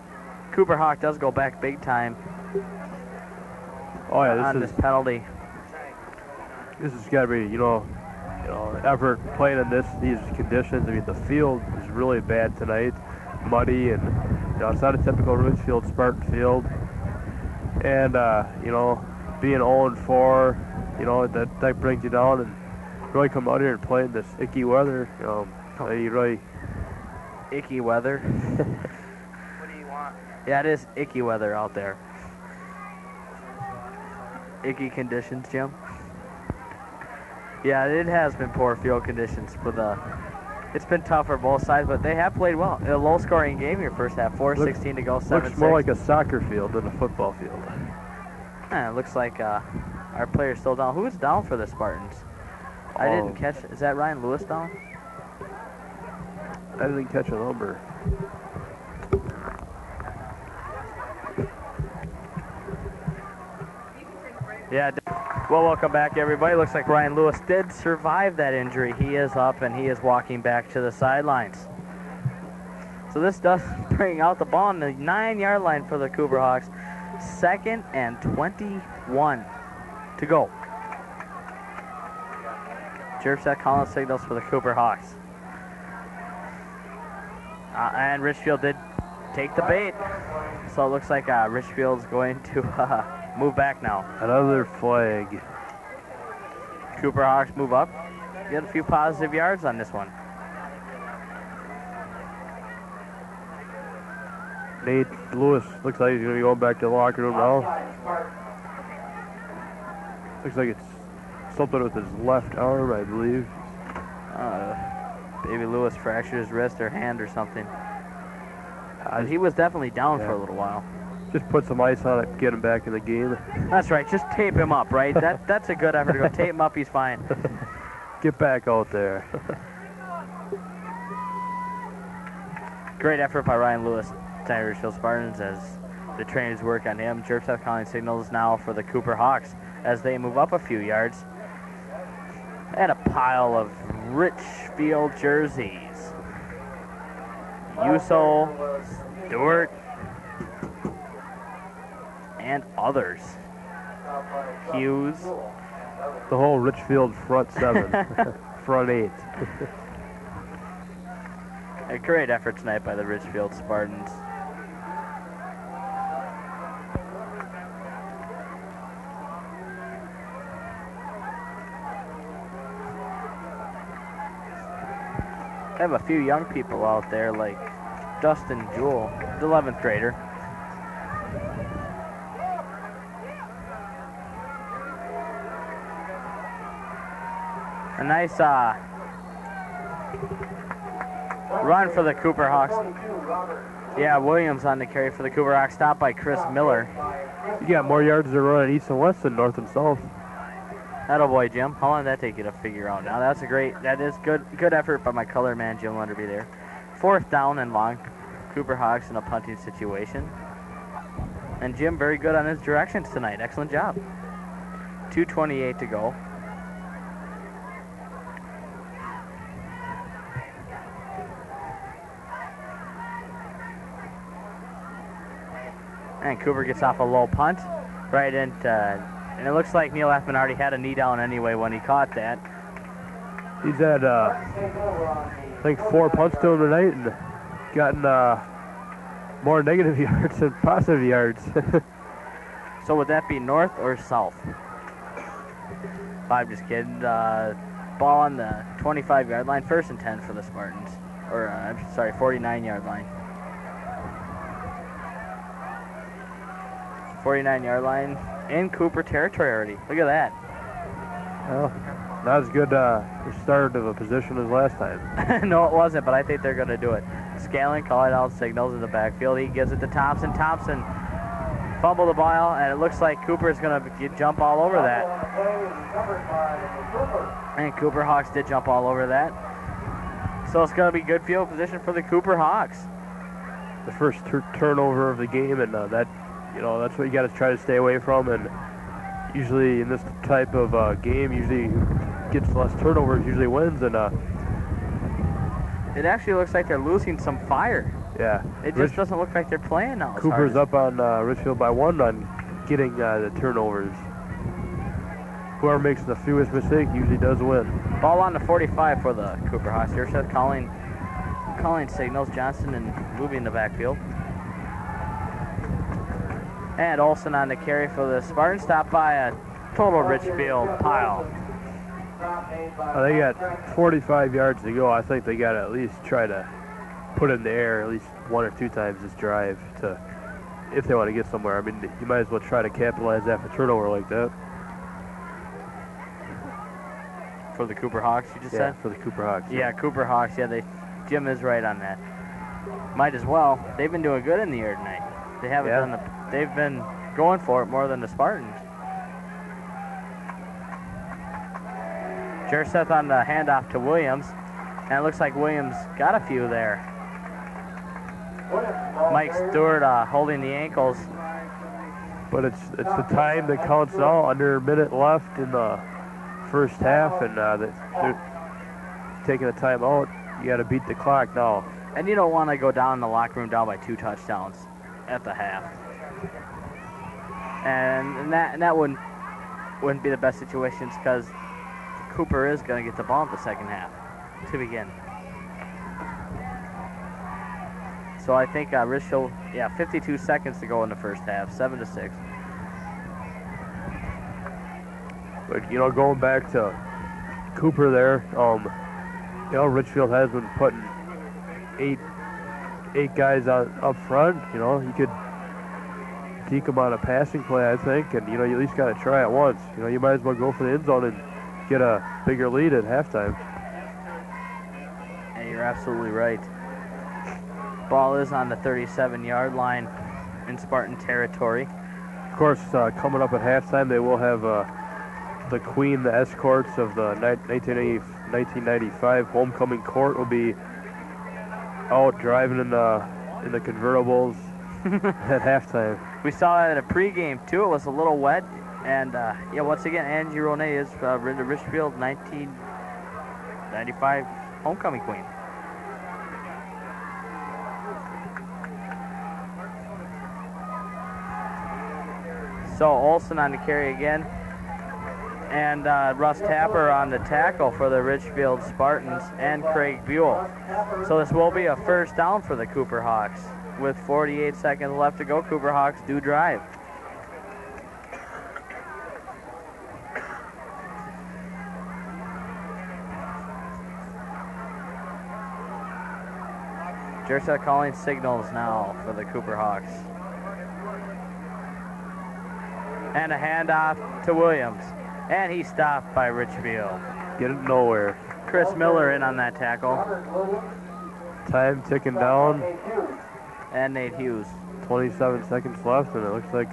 Cooper Hawk does go back big time. Oh yeah, this penalty. This has got to be, you know, effort playing in these conditions. I mean, the field is really bad tonight, muddy, and you know, it's not a typical Ridgefield Spartan field. And you know, being 0-4. You know, that brings you down, and really come out here and play in this icky weather. You know, you really... Icky weather? What do you want? Yeah, it is icky weather out there. Icky conditions, Jim? Yeah, it has been poor field conditions. It's been tough for both sides, but they have played well. A low-scoring game here first half, 4:16 to go, 7-6. Looks more like a soccer field than a football field. It looks like... our player's still down. Who's down for the Spartans? I didn't catch it. Is that Ryan Lewis down? I didn't catch a number. Yeah. Well, welcome back, everybody. Looks like Ryan Lewis did survive that injury. He is up and he is walking back to the sidelines. So this does bring out the ball on the 9-yard line for the Cooper Hawks. 2nd and 21 to go. Jerv set calling signals for the Cooper Hawks. And Richfield did take the bait. So it looks like Richfield's going to move back now. Another flag. Cooper Hawks move up. Get a few positive yards on this one. Nate Lewis looks like he's going to be going back to the locker room now. Looks like it's something with his left arm, I believe. Baby Lewis fractured his wrist or hand or something. He was definitely down for a little while. Just put some ice on it, get him back in the game. That's right. Just tape him up, right? That's a good effort to go. Tape him up, he's fine. Get back out there. Great effort by Ryan Lewis. Richfield Spartans as the trainers work on him. Jerv South calling signals now for the Cooper Hawks as they move up a few yards. And a pile of Richfield jerseys. Yuso, Stewart, and others. Hughes. The whole Richfield front 7, front 8. A great effort tonight by the Richfield Spartans. They have a few young people out there like Dustin Jewell, the 11th grader. A nice run for the Cooper Hawks. Yeah, Williams on the carry for the Cooper Hawks, stopped by Chris Miller. You got more yards to run east and west than north and south. Attaboy, Jim. How long did that take you to figure out? Now that is good effort by my color man, Jim Lunderby there. 4th down and long. Cooper Hawks in a punting situation. And Jim very good on his directions tonight. Excellent job. 2:28 to go. And Cooper gets off a low punt right into, and it looks like Neil Effman already had a knee down anyway when he caught that. He's had, I think, 4 punts to him tonight and gotten more negative yards than positive yards. So would that be north or south? I'm just kidding. Ball on the 25-yard line, 1st and 10 for the Spartans. Or, I'm sorry, 49-yard line. 49-yard line in Cooper territory already. Look at that. Well, not as good a start of a position as last time. No, it wasn't, but I think they're going to do it. Scanlon calling out signals in the backfield. He gives it to Thompson. Thompson fumbled the ball, and it looks like Cooper's going to jump all over that. And Cooper Hawks did jump all over that. So it's going to be good field position for the Cooper Hawks. The first turnover of the game, and that, you know, that's what you got to try to stay away from. And usually in this type of game, usually gets less turnovers, usually wins. And it actually looks like they're losing some fire. Yeah. It just doesn't look like they're playing now. Cooper's up on Richfield by 1 on getting the turnovers. Whoever makes the fewest mistake usually does win. Ball on the 45 for the Cooper Hawks. Here says calling signals. Johnson and moving the backfield. And Olsen on the carry for the Spartans. Stopped by a total Richfield pile. They got 45 yards to go. I think they got to at least try to put in the air at least 1 or 2 times this drive to, if they want to get somewhere. I mean, you might as well try to capitalize after turnover like that. For the Cooper Hawks, you just said? For the Cooper Hawks. Yeah, Cooper Hawks. Yeah, Jim is right on that. Might as well. They've been doing good in the air tonight. They haven't done they've been going for it more than the Spartans. Jerseth on the handoff to Williams. And it looks like Williams got a few there. Mike Stewart holding the ankles. But it's the time that counts now. Under a minute left in the first half, and they're taking a timeout. You got to beat the clock now. And you don't want to go down in the locker room down by 2 touchdowns at the half. And that wouldn't be the best situations because Cooper is going to get the ball in the second half to begin. So I think Richfield, 52 seconds to go in the first half, 7-6. But going back to Cooper there, Richfield has been putting eight guys up front. You could deke them on a passing play, I think, and you at least got to try it once. You might as well go for the end zone and get a bigger lead at halftime. And you're absolutely right. Ball is on the 37-yard line in Spartan territory. Of course, coming up at halftime, they will have the Queen, the escorts of the 1995 homecoming court will be out driving in the convertibles at halftime. We saw that at a pregame too. It was a little wet, and once again, Angie Ronay is the Richfield 1995 homecoming queen. So Olson on the carry again, and Russ Tapper on the tackle for the Richfield Spartans, and Craig Buell. So this will be a first down for the Cooper Hawks. With 48 seconds left to go, Cooper Hawks do drive. Jersa calling signals now for the Cooper Hawks. And a handoff to Williams. And he's stopped by Richfield. Getting nowhere. Chris Miller in on that tackle. Time ticking down. And Nate Hughes. 27 seconds left, and it looks like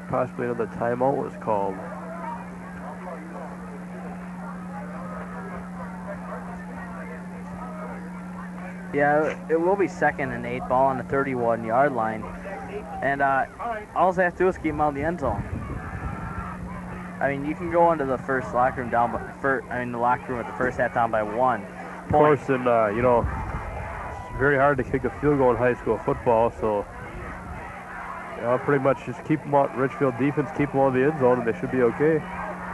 possibly another timeout was called. Yeah, it will be 2nd and 8, ball on the 31-yard line. And all they have to do is keep them out of the end zone. I mean, you can go into the first locker room down, the locker room at the first half down by 1 point. Of course, and it's very hard to kick a field goal in high school football, so pretty much just keep them out. Richfield defense, keep them out of the end zone, and they should be okay.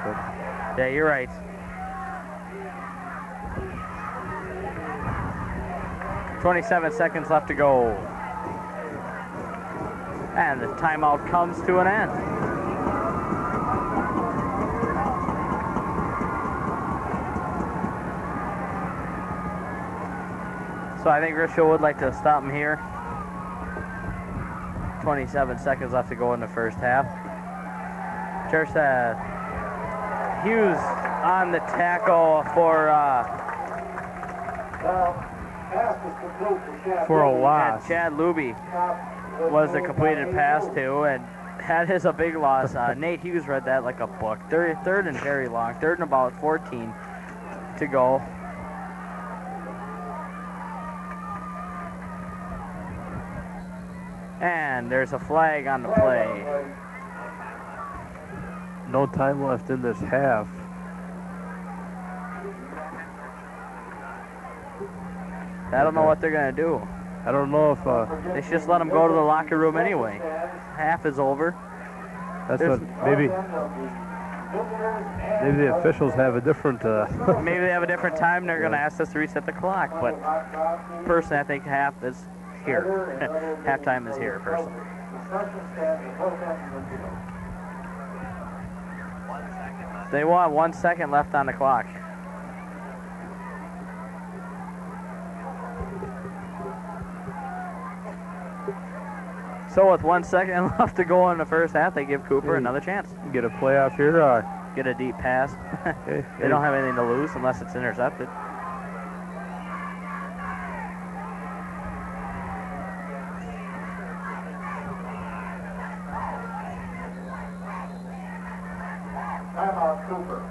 But yeah, you're right. .27 seconds left to go. And the timeout comes to an end. So I think Richfield would like to stop him here. 27 seconds left to go in the first half. Jersa Hughes on the tackle for a loss. Chad Luby was the completed pass to, and that is a big loss. Nate Hughes read that like a book. Third and very long. 3rd and about 14 to go. And there's a flag on the play. No time left in this half. I don't know what they're going to do. I don't know if They should just let them go to the locker room anyway. Half is over. That's what maybe the officials have a different. Maybe they have a different time. They're going to ask us to reset the clock. But personally, I think half is here. Halftime is here, personally. They want 1 second left on the clock. So with 1 second left to go in the first half, they give Cooper another chance. Get a playoff here. Get a deep pass. They don't have anything to lose unless it's intercepted.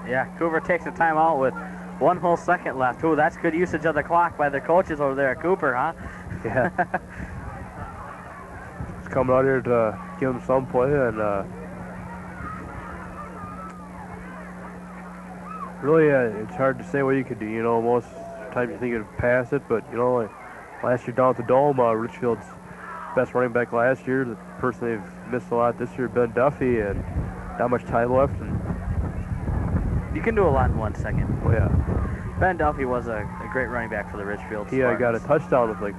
Yeah, Yeah, Cooper takes a timeout with 1 whole second left. Ooh, that's good usage of the clock by the coaches over there at Cooper, huh? Yeah. He's coming out here to give him some play, and really, it's hard to say what you could do. You know, most times you think you'd pass it, but, you know, like last year down at the Dome, Richfield's best running back last year, the person they've missed a lot this year, Ben Duffy, and not much time left. And you can do a lot in 1 second. oh, yeah. Ben Duffy was a great running back for the Richfield He got a touchdown with like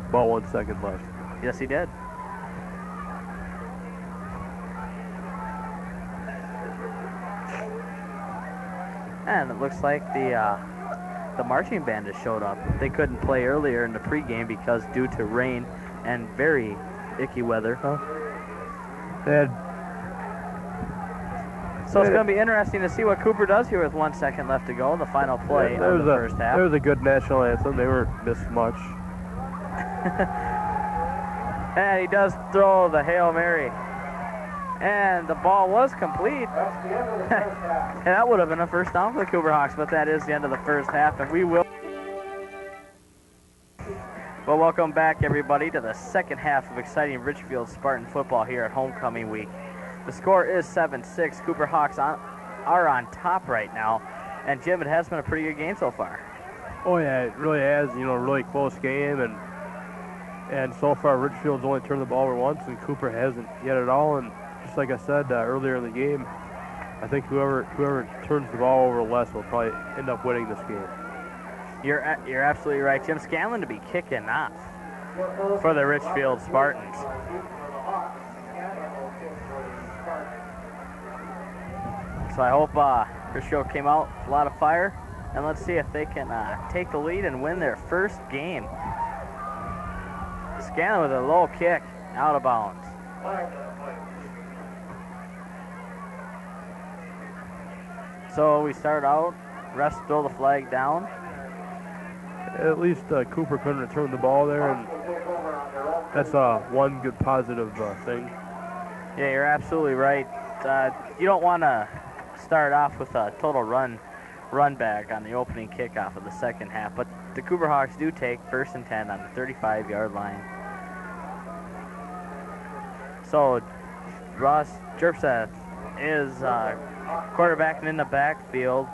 about 1 second left. Yes, he did. And it looks like the marching band has showed up. They couldn't play earlier in the pregame because due to rain and very icky weather. Huh? So it's going to be interesting to see what Cooper does here with 1 second left to go, the final play of the first half. There was a good national anthem. They weren't missed much. And he does throw the Hail Mary. And the ball was complete. That's the end of the first half. And that would have been a first down for the Cooper Hawks, but that is the end of the first half, and we will. Well, welcome back, everybody, to the second half of exciting Richfield Spartan football here at homecoming week. The score is 7-6. Cooper Hawks are on top right now. And, Jim, it has been a pretty good game so far. Oh, yeah, it really has. You know, really close game. And so far, Richfield's only turned the ball over once, and Cooper hasn't yet at all. And just like I said earlier in the game, I think whoever turns the ball over less will probably end up winning this game. You're absolutely right. Jim Scanlon to be kicking off for the Richfield Spartans. So I hope Richfield came out with a lot of fire, and let's see if they can take the lead and win their first game. Scanlon with a low kick, out of bounds. So we start out, refs throw the flag down. At least Cooper couldn't return the ball there, and that's one good positive thing. Yeah, you're absolutely right. You don't want to start off with a total run back on the opening kickoff of the second half, but the Cooper Hawks do take 1st and 10 on the 35-yard line. So Ross Jerpseth is quarterback, and in the backfield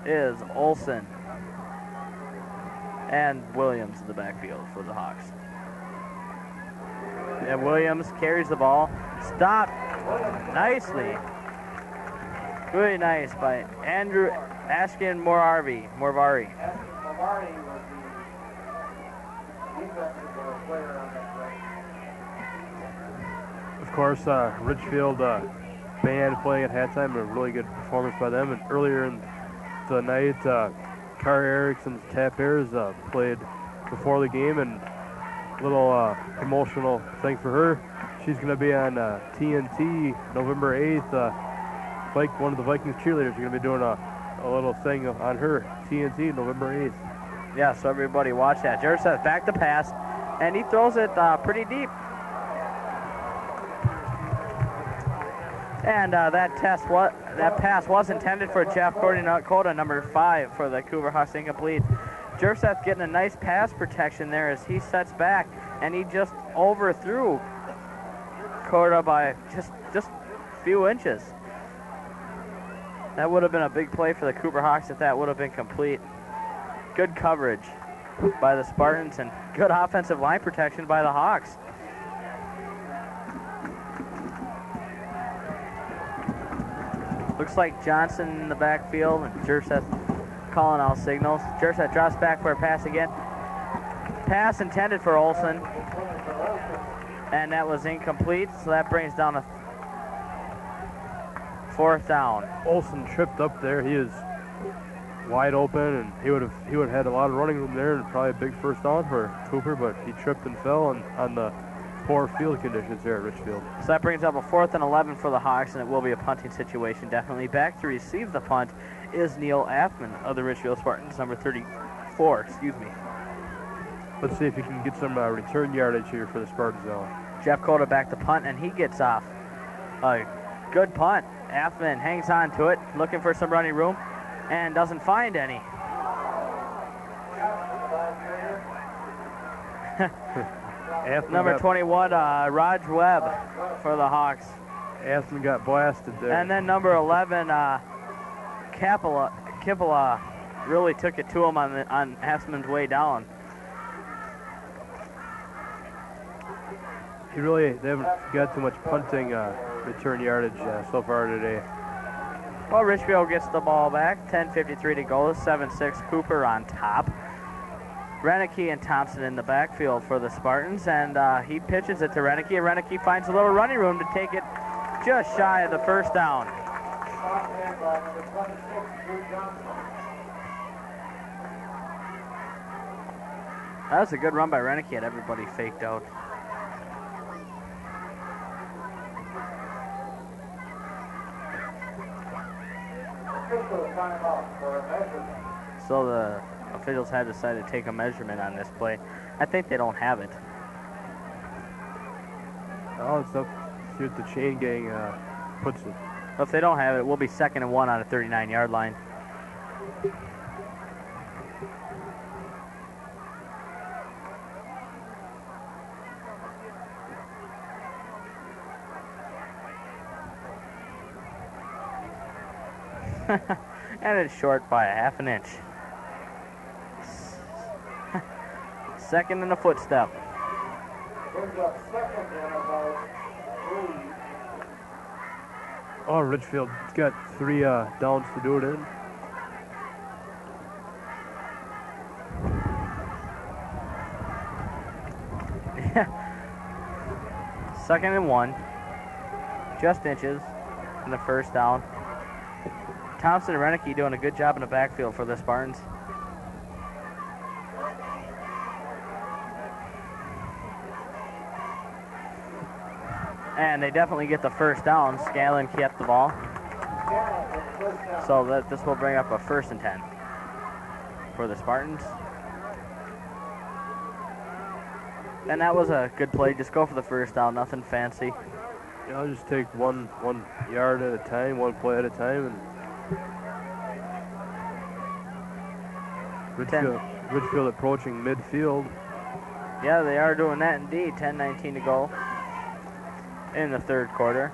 is Olson and Williams in the backfield for the Hawks. And Williams carries the ball. Stopped nicely. Really nice by Andrew Ashkin Morvari. Morvari was the defensive player on that play. Of course, Richfield band playing at halftime, a really good performance by them. And earlier in the night, Cara Erickson's Tap Airs played before the game, and a little emotional thing for her. She's going to be on TNT November 8th. One of the Vikings cheerleaders are going to be doing a little thing on her, TNT November 8th. Yeah, so everybody watch that. Jerseys back to pass, and he throws it pretty deep. And that pass was intended for Jeff Cota, number 5 for the Cooper Hawks, incomplete. Jerseth getting a nice pass protection there as he sets back, and he just overthrew Cota by just a few inches. That would have been a big play for the Cooper Hawks if that would have been complete. Good coverage by the Spartans and good offensive line protection by the Hawks. Looks like Johnson in the backfield and Jerseth calling out signals. Jerseth drops back for a pass again. Pass intended for Olson, and that was incomplete, so that brings down a 4th down. Olson tripped up there. He is wide open, and he would have had a lot of running room there and probably a big first down for Cooper, but he tripped and fell on the poor field conditions here at Richfield. So that brings up a 4th and 11 for the Hawks, and it will be a punting situation definitely. Back to receive the punt is Neil Affman of the Richfield Spartans, number 34, excuse me. Let's see if he can get some return yardage here for the Spartans now. Jeff Cota back to punt, and he gets off a Good punt. Affman hangs on to it, looking for some running room, and doesn't find any. Number 21, Rhs Webb for the Hawks. Aston got blasted there. And then number 11, Kippola really took it to him on Affman's way down. They haven't got too much punting return yardage so far today. Well, Richfield gets the ball back. 10:53 to go. 7-6 Cooper on top. Renicky and Thompson in the backfield for the Spartans, and he pitches it to Renicky, and Renicky finds a little running room to take it just shy of the first down. That was a good run by Renicky, and everybody faked out. So the officials had decided to take a measurement on this play. I think they don't have it. Oh, it's up. See what the chain gang puts it. Well, if they don't have it, we'll be 2nd and 1 on a 39-yard line. And it's short by a half an inch. 2nd and a footstep. Oh, Richfield's got 3 downs to do it in. Second and 1. Just inches in the first down. Thompson and Renicky doing a good job in the backfield for the Spartans. And they definitely get the first down. Scanlon kept the ball. So this will bring up a 1st and 10 for the Spartans. And that was a good play. Just go for the first down. Nothing fancy. Yeah, I'll just take one yard at a time, one play at a time, and Richfield approaching midfield. Yeah, they are doing that indeed. 10:19 to go in the 3rd quarter.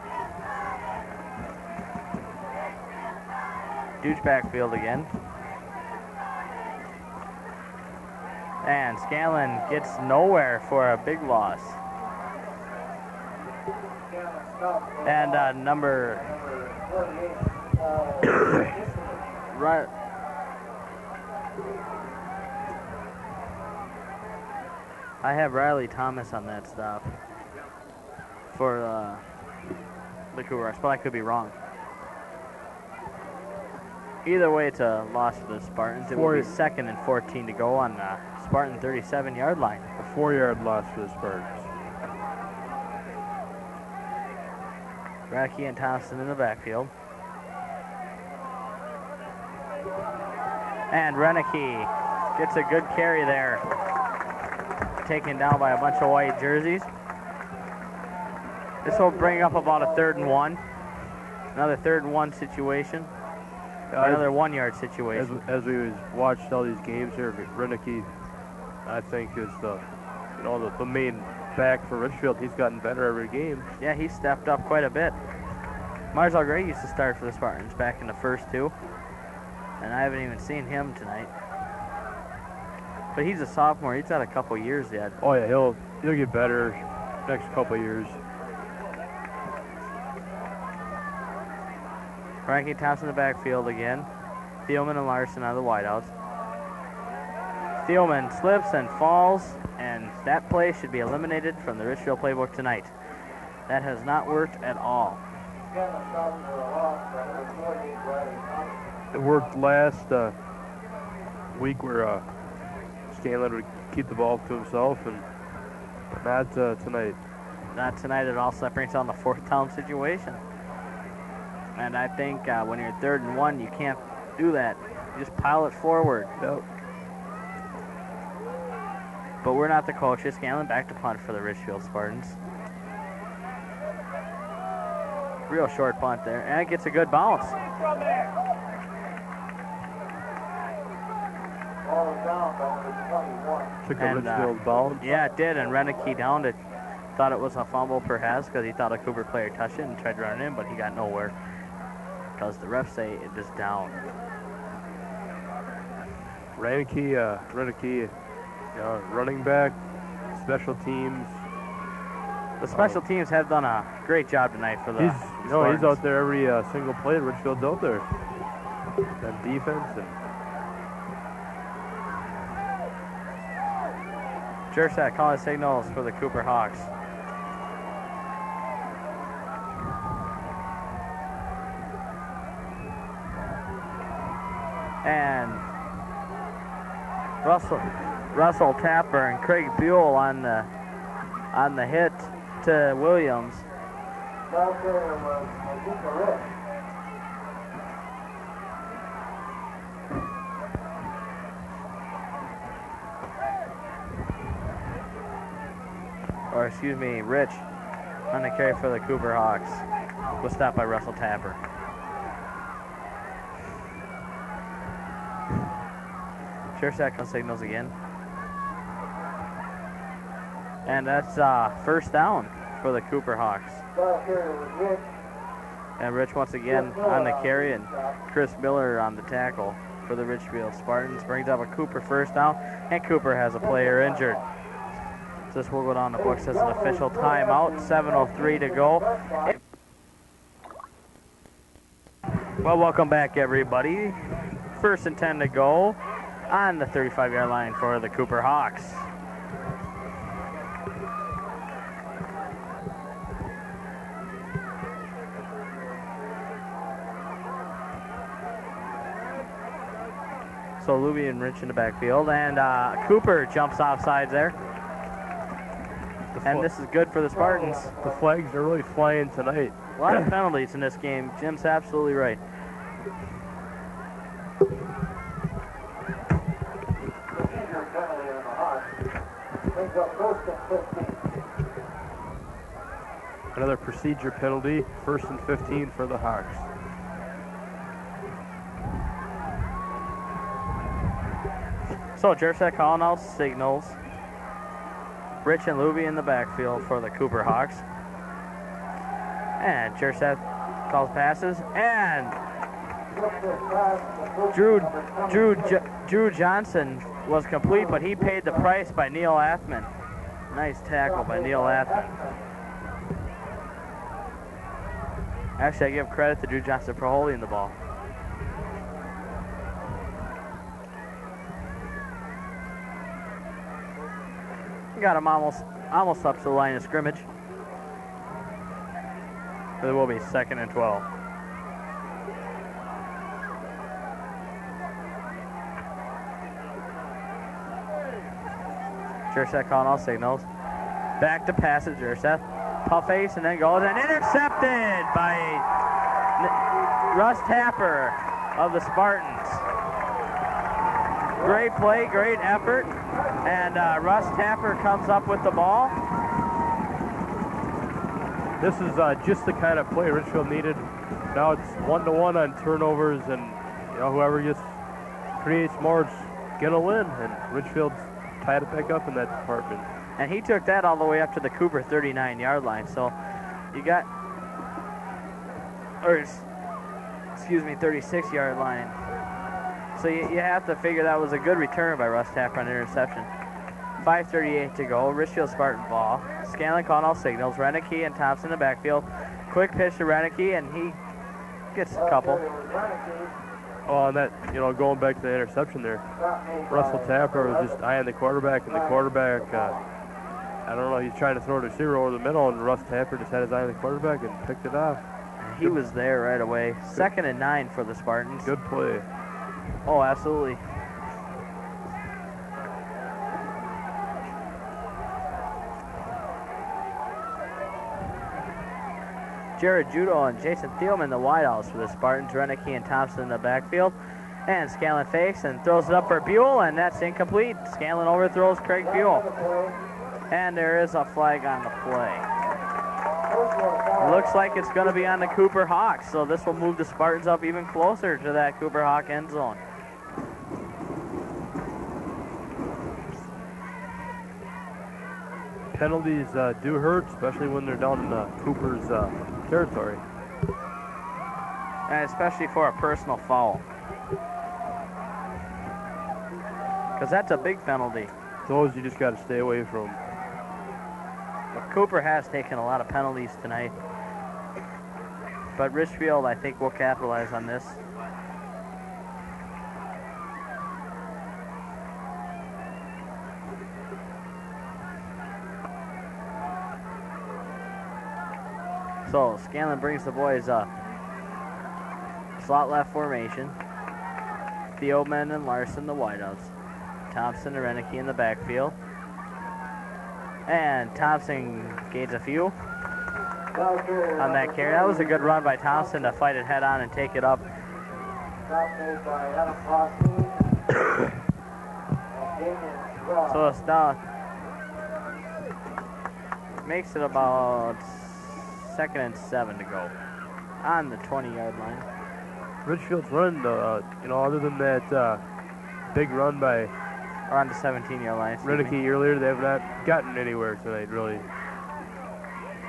Dooch backfield again. And Scanlon gets nowhere for a big loss. And number right. I have Riley Thomas on that stop for the Cougars, but I could be wrong. Either way, it's a loss for the Spartans. It will be 2nd and 14 to go on the Spartan 37-yard line. A 4-yard loss for the Spartans. Renicky and Thompson in the backfield. And Renicky gets a good carry there. Taken down by a bunch of white jerseys. This will bring up about a 3rd and 1. Another 3rd and 1 situation. Another 1-yard situation. As we watched all these games here, Renicky, I think, is the main back for Richfield. He's gotten better every game. Yeah, he stepped up quite a bit. Marzal Gray used to start for the Spartans back in the first 2, and I haven't even seen him tonight. But he's a sophomore. He's got a couple years yet. Oh yeah, he'll get better next couple years. Frankie Thompson in the backfield again. Thielman and Larson are the wideouts. Thielman slips and falls, and that play should be eliminated from the Richfield playbook tonight. That has not worked at all. It worked last week where Scanlon would keep the ball to himself, and not tonight. Not tonight at all. So that brings on the 4th down situation. And I think when you're 3rd and 1, you can't do that. You just pile it forward. Yep. But we're not the coaches. Scanlon back to punt for the Richfield Spartans. Real short punt there, and it gets a good bounce. Ball is down by number 21. Took a And, Richfield bounce. Yeah, it did, and Renicky downed it. Thought it was a fumble perhaps because he thought a Cooper player touched it and tried to run it in, but he got nowhere because the refs say it is down. Renicky, running back, special teams. The special teams have done a great job tonight for the He's Spartans. out there every single play. Richfield's out there. That defense and Jersak calling signals for the Cooper Hawks. And Russell Tapper and Craig Buell on the hit to Williams. Ball carrier was Azuka Rich. Or excuse me, Rich on the carry for the Cooper Hawks. Was stopped by Russell Tapper. Jersak on signals again. And that's first down for the Cooper Hawks. Ball carrier was Rich. And Rich once again on the carry, and Chris Miller on the tackle for the Richfield Spartans. Brings up a Cooper first down, and Cooper has a player injured. So this will go down the books as an official timeout. 7:03 to go. Well, welcome back, everybody. First and 10 to go on the 35-yard line for the Cooper Hawks. So Luby and Rich in the backfield, and Cooper jumps off sides there. And this is good for the Spartans. the flags are really flying tonight. A lot of penalties in this game. Jim's absolutely right. Procedure penalty on the Hawks. Brings up first and 15. Another procedure penalty, 1st and 15 for the Hawks. So Jersak calling out signals. Rich and Luby in the backfield for the Cooper Hawks. And Jersak calls passes. And Drew Johnson was complete, but he paid the price by Neil Athman. Nice tackle by Neil Athman. Actually, I give credit to Drew Johnson for holding the ball. Got him almost up to the line of scrimmage. It will be 2nd and 12. Jersak calling all signals. Back to pass it, Jersak. Puff face and then goes and intercepted by Russ Tapper of the Spartans. Great play, great effort. And Russ Tapper comes up with the ball. This is just the kind of play Richfield needed. Now it's 1-to-1 on turnovers, and whoever just creates more is gonna win. And Richfield's tied it back up in that department. And he took that all the way up to the Cooper 39-yard line. So you got, or excuse me, 36-yard line. So you have to figure that was a good return by Russ Tapper on interception. 5:38 to go. Richfield Spartan ball. Scanlon calling all signals. Renicky and Thompson in the backfield. Quick pitch to Renicky, and he gets a couple. Oh, and that, going back to the interception there, Russell Tapper was just eyeing the quarterback, and the quarterback, I don't know, he's trying to throw the receiver over the middle, and Russ Tapper just had his eye on the quarterback and picked it off. He was there right away. 2nd and 9 for the Spartans. Good play. Oh, absolutely. Jared Judo and Jason Thielman, the wideouts for the Spartans. Renicky and Thompson in the backfield. And Scanlon fakes and throws it up for Buell, and that's incomplete. Scanlon overthrows Craig Buell. And there is a flag on the play. Looks like it's going to be on the Cooper Hawks, so this will move the Spartans up even closer to that Cooper Hawk end zone. Penalties do hurt, especially when they're down in Cooper's territory. And especially for a personal foul. Because that's a big penalty. Those you just got to stay away from. But Cooper has taken a lot of penalties tonight. But Richfield, I think, will capitalize on this. So Scanlon brings the boys up. Slot left formation. Thielman and Larson, the wideouts. Thompson and Renicky in the backfield. And Thompson gains a few on that carry. That was a good run by Thompson to fight it head on and take it up. So it's now makes it about 2nd and 7 to go on the 20-yard line. Richfield's run, you know, other than that big run by on the 17-yard line. Renicky earlier, they have not gotten anywhere tonight, really.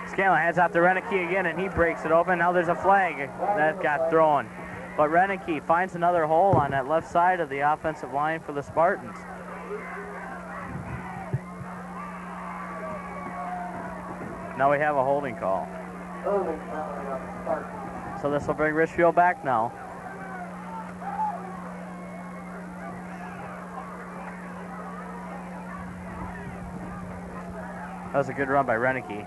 Scanlon heads out to Renicky again, and he breaks it open. Now there's a flag that got thrown. But Renicky finds another hole on that left side of the offensive line for the Spartans. Now we have a holding call. So this will bring Richfield back now. That was a good run by Renicky.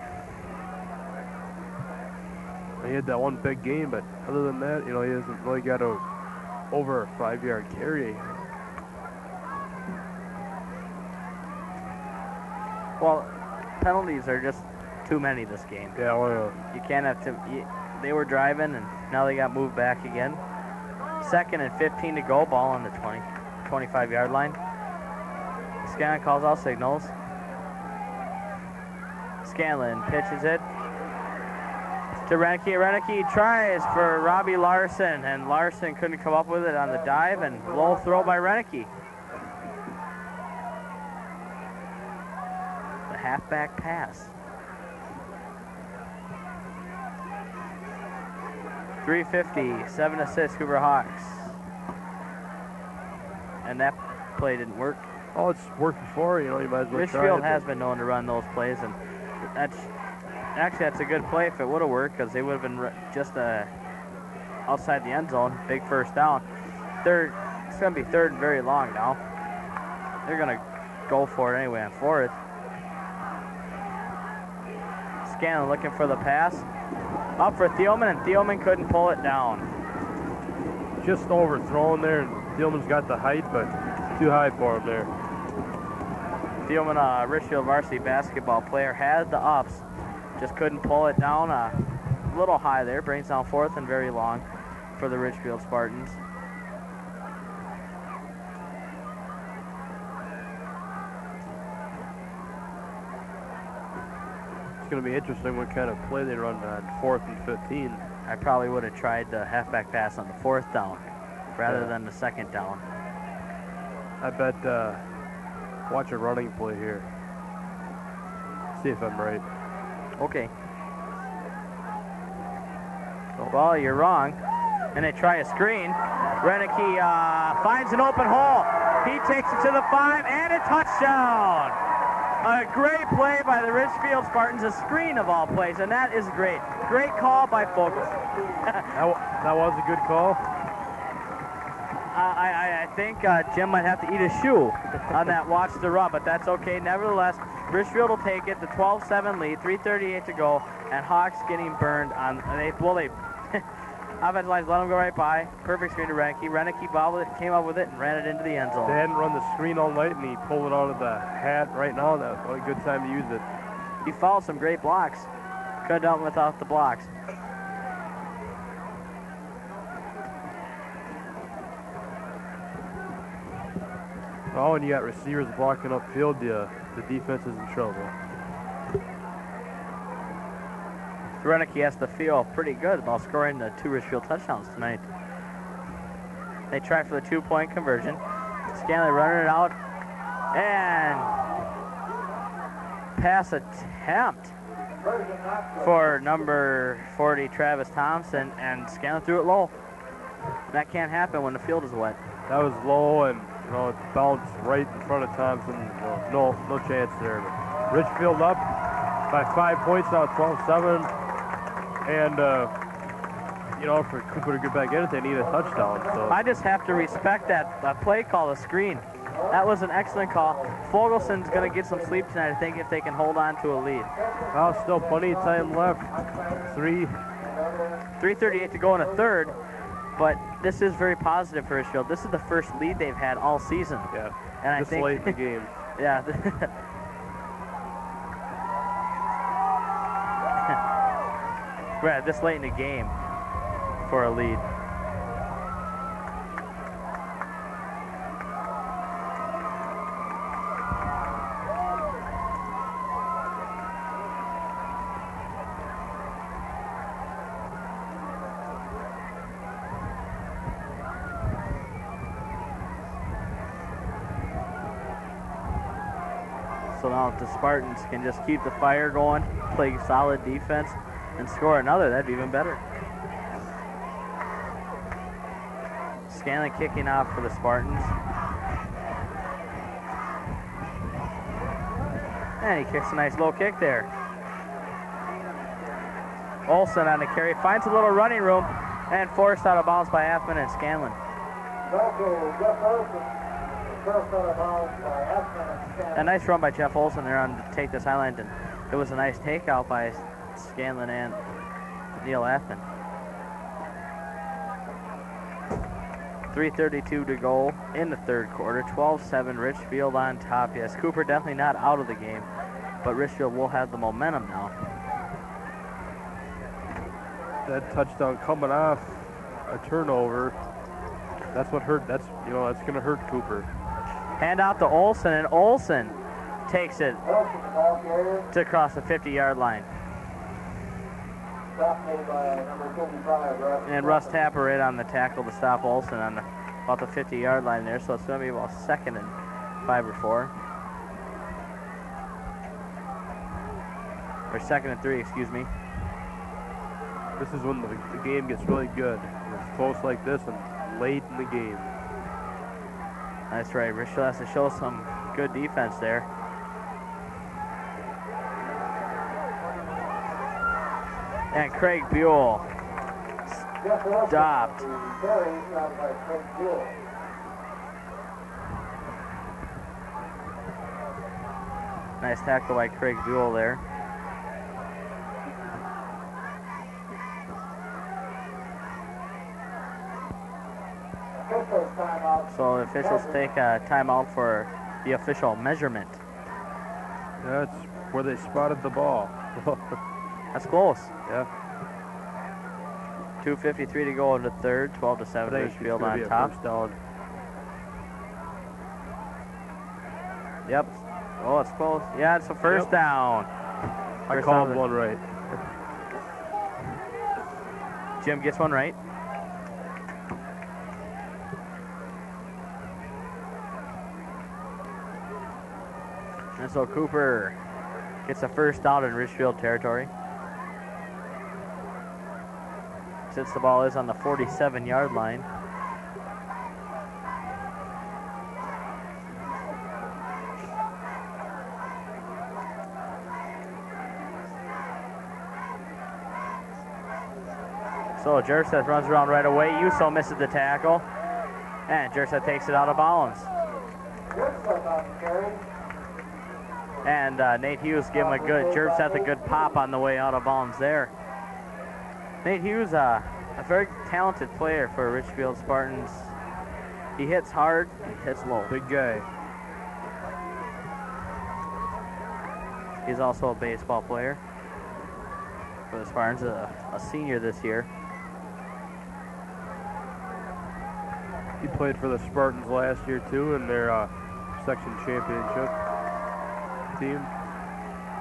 He had that one big game, but other than that, you know, he hasn't really got over a 5-yard carry. Well, penalties are just too many this game. Yeah, well, you can't have to. They were driving, and now they got moved back again. 2nd and 15 to go. Ball on the 25-yard line. Scanlon calls all signals. Scanlon pitches it to Renicky. Renicky tries for Robbie Larson, and Larson couldn't come up with it on the dive, and low throw by Renicky. The halfback pass. 350, 7 assists, Cooper Hawks. And that play didn't work. Oh, it's worked before, you know, you might as well try it. Richfield has been known to run those plays, and that's a good play if it would have worked, because they would have been just outside the end zone. Big first down. It's going to be 3rd and very long now. They're going to go for it anyway on 4th. Scanlon looking for the pass. Up for Thielman, and Thielman couldn't pull it down. Just overthrown there, and Thielman's got the height, but too high for him there. Thielman, Richfield varsity basketball player, had the ups, just couldn't pull it down. A little high there, brings down 4th and very long for the Richfield Spartans. It's going to be interesting what kind of play they run on 4th and 15. I probably would have tried the halfback pass on the 4th down rather than the 2nd down. I bet, watch a running play here. See if I'm right. Okay. Well, you're wrong. And they try a screen. Renicky finds an open hole. He takes it to the 5 and a touchdown. A great play by the Richfield Spartans, a screen of all plays, and that is great. Great call by Fogle. that was a good call. I think Jim might have to eat a shoe on that watch the run, but that's okay. Nevertheless, Richfield will take it, the 12-7 lead, 3:38 to go, and Hawks getting burned on. Offensive lines let him go right by. Perfect screen to Renicky. Renicky bobbled it, came up with it, and ran it into the end zone. They hadn't run the screen all night, and he pulled it out of the hat right now. That was a good time to use it. He followed some great blocks. Couldn't have done without the blocks. Oh, and you got receivers blocking upfield, the defense is in trouble. Renicky has to feel pretty good about scoring the 2 Richfield touchdowns tonight. They try for the 2-point conversion. Scanlon running it out. And pass attempt for number 40, Travis Thompson, and Scanlon threw it low. That can't happen when the field is wet. That was low, and it bounced right in front of Thompson. No chance there. But Richfield up by 5 points now, 12-7. And for Cooper to get back in it, they need a touchdown. So I just have to respect that play call, the screen. That was an excellent call. Fogelson's going to get some sleep tonight, I think, if they can hold on to a lead. well, still plenty of time left. 3:38 to go in a third, but this is very positive for Richfield. This is the first lead they've had all season. Yeah, and this late in the game. Yeah. Right, this late in the game for a lead. So now if the Spartans can just keep the fire going, play solid defense, and score another, that'd be even better. Scanlon kicking off for the Spartans. And he kicks a nice low kick there. Olsen on the carry, finds a little running room, and forced out of bounds by Halfman and Scanlon. A nice run by Jeff Olsen there on to take this highline, and it was a nice takeout by Scanlon and Neil Athman. 3:32 to go in the third quarter. 12-7, Richfield on top. Yes, Cooper definitely not out of the game, but Richfield will have the momentum now. That touchdown coming off a turnover. That's what hurt. That's going to hurt Cooper. Hand out to Olsen, and Olsen takes it to cross the 50-yard line. And Russ Tapper right on the tackle to stop Olsen on about the 50-yard line there, so it's going to be about 2nd and 5 or 4. Or 2nd and 3, excuse me. This is when the game gets really good. It's close like this and late in the game. That's right. Richfield has to show some good defense there. And Craig Buell stopped. Nice tackle by Craig Buell there. So the officials take a timeout for the official measurement. That's where they spotted the ball. That's close. Yeah. 2:53 to go in the third. 12-7, Richfield on top. First down. Yep. Oh, it's close. Yeah, it's a first down. I called one right. Jim gets one right. And so Cooper gets a first down in Richfield territory. Since the ball is on the 47-yard line. So Jerseth runs around right away. Uso misses the tackle. And Jerseth takes it out of bounds. And Nate Hughes gave him a good pop on the way out of bounds there. Nate Hughes, a very talented player for Richfield Spartans. He hits hard, he hits low. Big guy. He's also a baseball player for the Spartans, a senior this year. He played for the Spartans last year too in their section championship team.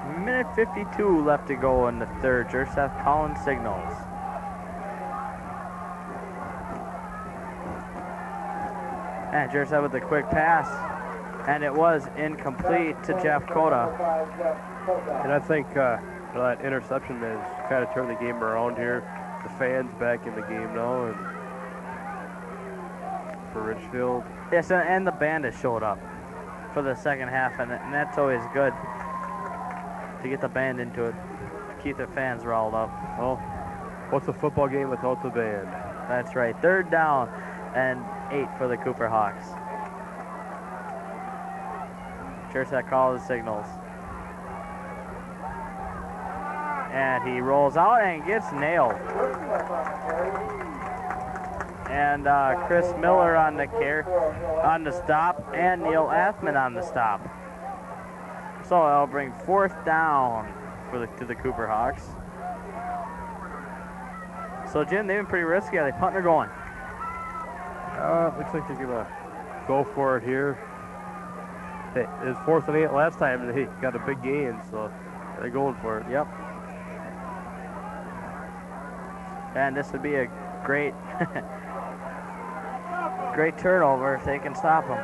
Minute 52 left to go in the third. Joseph Collins signals. And Joseph with a quick pass. And it was incomplete to Jeff Cota. And I think that interception has kind of turned the game around here. The fans back in the game now, and for Richfield. Yes, and the band has showed up for the second half, and that's always good to get the band into it, keep the fans riled up. Well, what's a football game without the band? That's right. Third down and 8 for the Cooper Hawks. Chersat calls the signals. And he rolls out and gets nailed. And Chris Miller on the stop, and Neil Athman on the stop. So that'll bring 4th down to the Cooper Hawks. So Jim, they've been pretty risky. Are they punting or going? Looks like they're gonna go for it here. It was 4th and 8 last time, and they got a big gain, so they're going for it. Yep. And this would be a great, great turnover if they can stop them.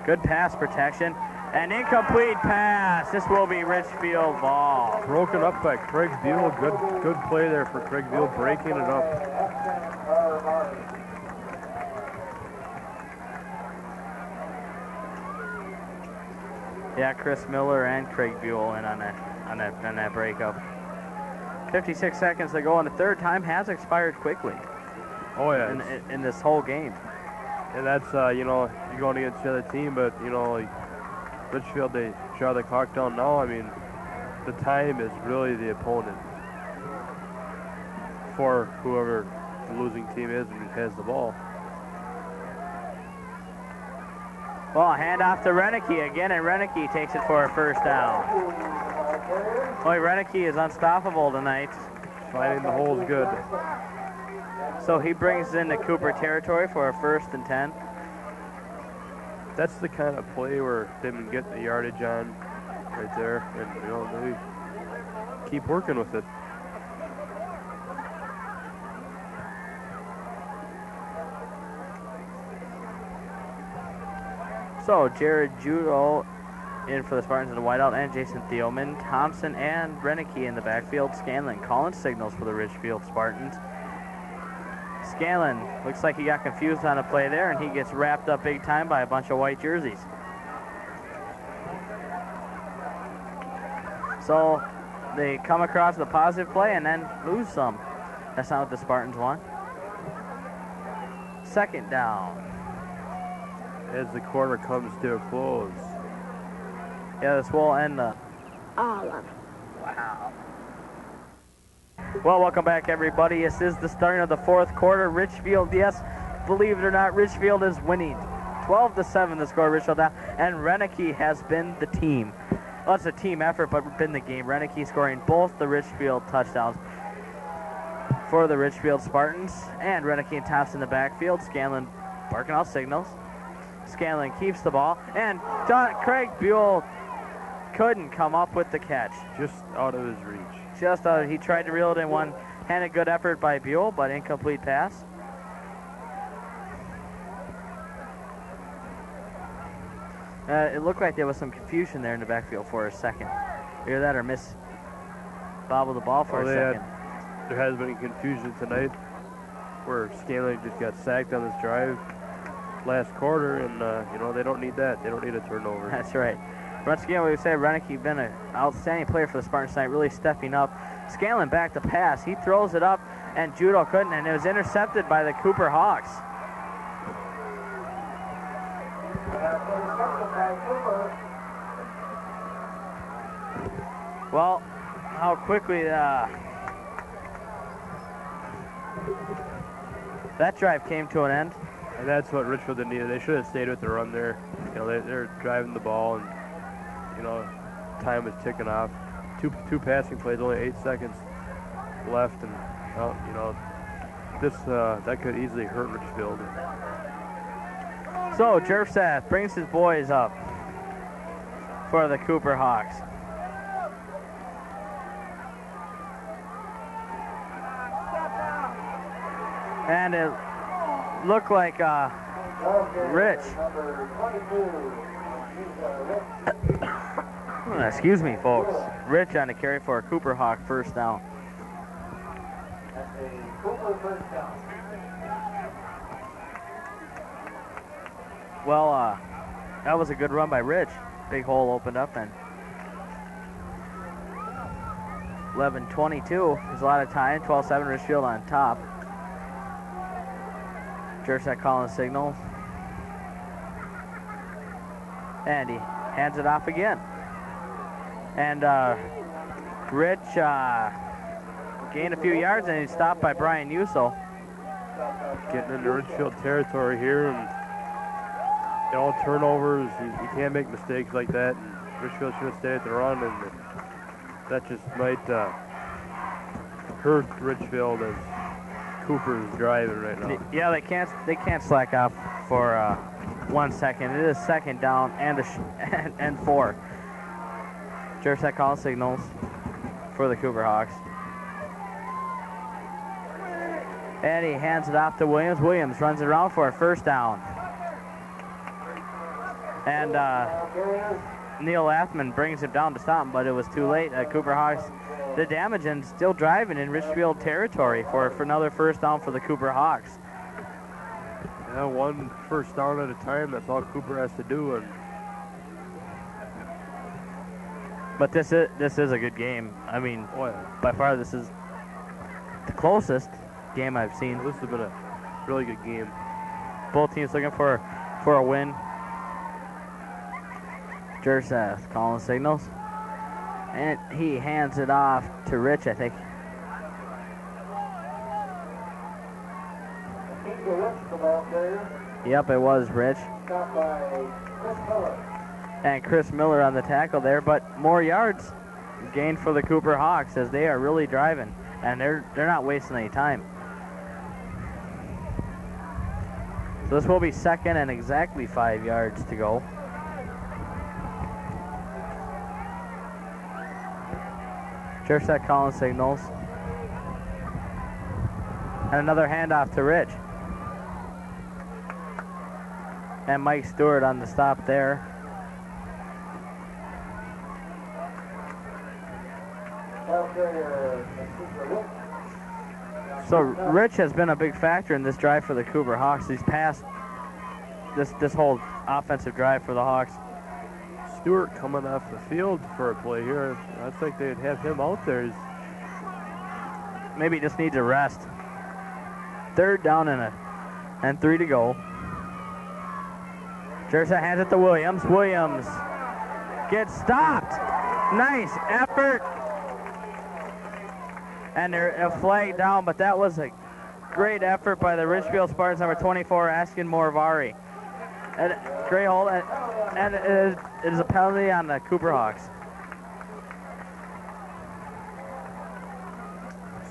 Good pass protection. An incomplete pass. This will be Richfield ball. Broken up by Craig Buell. Good play there for Craig Buell, breaking it up. Yeah, Chris Miller and Craig Buell in on that breakup. 56 seconds to go, and the third time has expired quickly. Oh yeah, in this whole game. And that's you know, you're going against the other team, but you know, like Richfield, they shot the clock down now. I mean, the time is really the opponent for whoever the losing team is and has the ball. Well, handoff to Renicky again, and Renicky takes it for a 1st down. Boy, Renicky is unstoppable tonight. Finding the holes good. So he brings in the Cooper territory for a 1st and 10. That's the kind of play where they can get the yardage on right there, and you know, they keep working with it. So Jared Judo in for the Spartans in the whiteout, and Jason Thielman, Thompson, and Renicky in the backfield. Scanlon calling signals for the Richfield Spartans. Scanlon looks like he got confused on a play there, and he gets wrapped up big time by a bunch of white jerseys. So they come across the positive play and then lose some. That's not what the Spartans want. 2nd down. As the corner comes to a close. Yeah, this will end the... All of it. Wow. Well, welcome back, everybody. This is the starting of the 4th quarter. Richfield, yes, believe it or not, Richfield is winning. 12-7 the score, Richfield down. And Renicky has been the team. Well, it's a team effort, but been the game. Renicky scoring both the Richfield touchdowns for the Richfield Spartans. And Renicky and Thompson in the backfield. Scanlon barking out signals. Scanlon keeps the ball. And Craig Buell couldn't come up with the catch. Just out of his reach. Just he tried to reel it in one-handed good effort by Buell, but incomplete pass. It looked like there was some confusion there in the backfield for a second. Either that or miss bobbled the ball for a second. There has been confusion tonight where Scanlon just got sacked on this drive last quarter, and you know, they don't need that. They don't need a turnover. That's right. Once again, we say Renicky been an outstanding player for the Spartans tonight, really stepping up. Scanlon back to pass. He throws it up, and Judo couldn't, and it was intercepted by the Cooper Hawks. Well, how quickly that drive came to an end. And that's what Richfield needed. They should have stayed with the run there. You know, they're driving the ball, and you know, time is ticking off. Two passing plays, only 8 seconds left, and well, you know, this that could easily hurt Richfield. So Jerfsath brings his boys up. for the Cooper Hawks. And it looked like Rich. Excuse me, folks. Rich on the carry for a Cooper Hawk first down. Well, that was a good run by Rich. Big hole opened up, and 11:22. There's a lot of time. 12-7 Richfield on top. Jersak calling the signal. And he hands it off again. And Rich gained a few yards, and he's stopped by Brian Uso. Getting into Richfield territory here, and all turnovers. You can't make mistakes like that. And Richfield should have stayed at the run, and that just might hurt Richfield as Cooper's driving right now. Yeah, they can't slack off for 1 second. It is second down and 4. Jersak call signals for the Cooper Hawks. And he hands it off to Williams. Williams runs it around for a first down. And Neil Athman brings him down to stop him, but it was too late. Cooper Hawks did damage and still driving in Richfield territory for another first down for the Cooper Hawks. Yeah, one first down at a time. That's all Cooper has to do. But this is a good game. I mean, by far this is the closest game I've seen. This has been a really good game. Both teams looking for a win. Jersak calling signals. And he hands it off to Rich, I think. Yep, it was Rich. And Chris Miller on the tackle there, but more yards gained for the Cooper Hawks as they are really driving, and they're not wasting any time. So this will be second and exactly 5 yards to go. Jersak calling signals. And another handoff to Rich. And Mike Stewart on the stop there. So Rich has been a big factor in this drive for the Cooper Hawks. He's passed this whole offensive drive for the Hawks. Stewart coming off the field for a play here. I think they'd have him out there. Maybe he just needs a rest. Third down and 3 to go. Jersak hands it to Williams. Williams gets stopped. Nice effort. And they're a flag down, but that was a great effort by the Richfield Spartans, number 24, Askin Moravari. And great hold, and it is a penalty on the Cooper Hawks.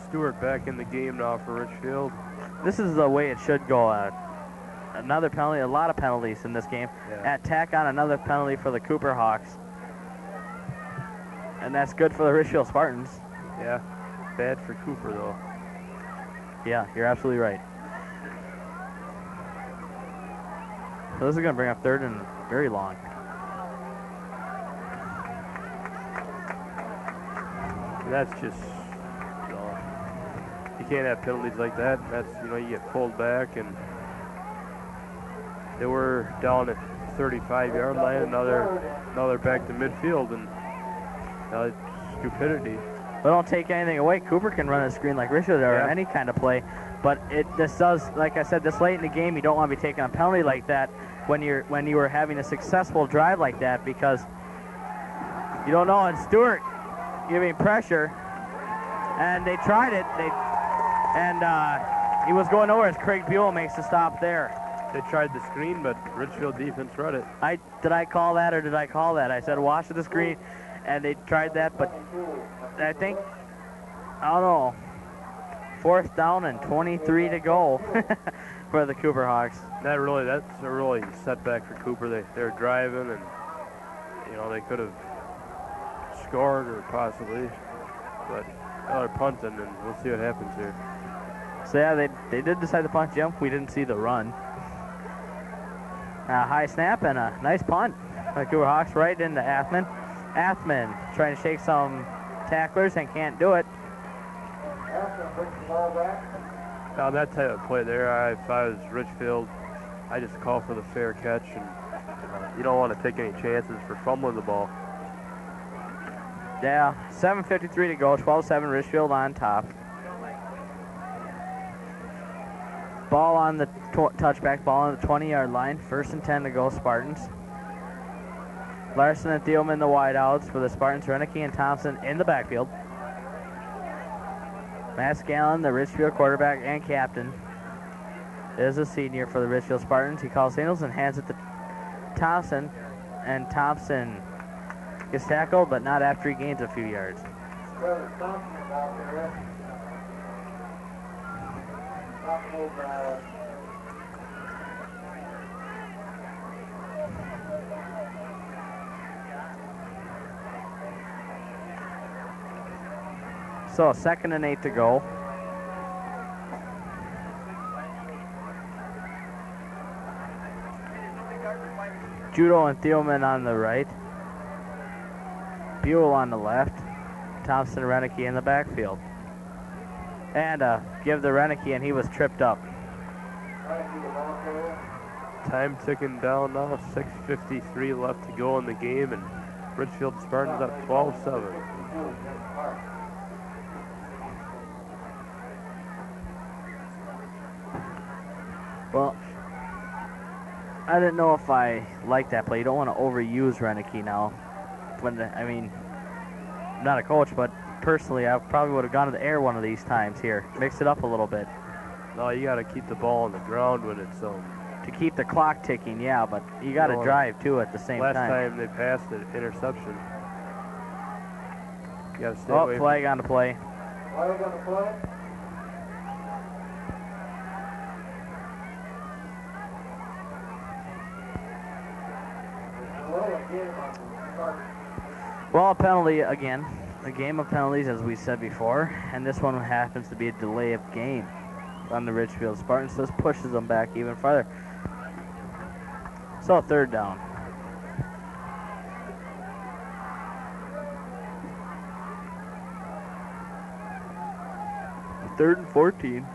Stewart back in the game now for Richfield. This is the way it should go. Another penalty, a lot of penalties in this game. Yeah. Tack on another penalty for the Cooper Hawks. And that's good for the Richfield Spartans. Yeah, bad for Cooper though. Yeah, you're absolutely right. So this is going to bring up third and very long. And that's just, you can't have penalties like that. That's, you get pulled back, and they were down at 35-yard line, and now they're back to midfield, and now it's stupidity. But don't take anything away. Cooper can run a screen like Richard or any kind of play. But this does, like I said, this late in the game, you don't want to be taking a penalty like that when you were having a successful drive like that, because you don't know. And Stewart giving pressure, and they tried it. He was going nowhere as Craig Buell makes the stop there. They tried the screen, but Richfield defense read it. Did I call that or did I call that? I said watch the screen, and they tried that, but I think, I don't know, 4th down and 23 to go for the Cooper Hawks. That's a really setback for Cooper. They're driving, and You know, they could have scored or possibly, but another punt, and then we'll see what happens here. So yeah, they did decide to punt, Jim. We didn't see the run. A high snap and a nice punt. The Cooper Hawks right into Athman. Athman trying to shake some tacklers and can't do it. On that type of play there, if I was Richfield, I just call for the fair catch, and you don't want to take any chances for fumbling the ball. Yeah, 7:53 to go, 12-7 Richfield on top. Ball on the touchback, ball on the 20-yard line. 1st and 10 to go, Spartans. Larson and Thielman the wideouts for the Spartans. Renicky and Thompson in the backfield. Matt Scallon, the Richfield quarterback and captain, is a senior for the Richfield Spartans. He calls signals and hands it to Thompson, and Thompson gets tackled, but not after he gains a few yards. So 2nd and 8 to go. Judo and Thielman on the right. Buell on the left. Thompson and Renicky in the backfield. And give the Renicky, and he was tripped up. Time ticking down now, 6:53 left to go in the game, and Richfield Spartans up 12-7. Well, I didn't know if I like that play. You don't want to overuse Renicky now. I mean, I'm not a coach, but personally, I probably would have gone to the air one of these times here. Mix it up a little bit. No, you got to keep the ball on the ground when it's to keep the clock ticking, yeah, but you got to drive too at the same time. Last time they passed an interception. You got to stay away. Flag on the play. Flag on the play. Well, a penalty again. A game of penalties, as we said before, and this one happens to be a delay of game on the Richfield Spartans. So this pushes them back even farther. So 3rd down. Third and 14.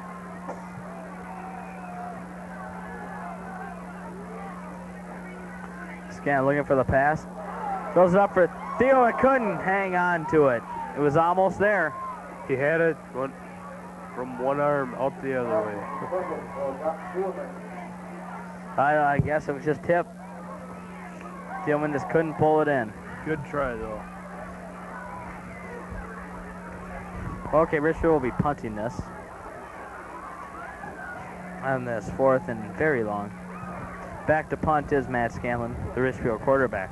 Scan looking for the pass. Goes it up for Theo. It couldn't hang on to it. It was almost there. He had it from one arm out the other way. I guess it was just tip. Thielman just couldn't pull it in. Good try, though. Okay, Richfield will be punting this. On this 4th and very long. Back to punt is Matt Scanlon, the Richfield quarterback.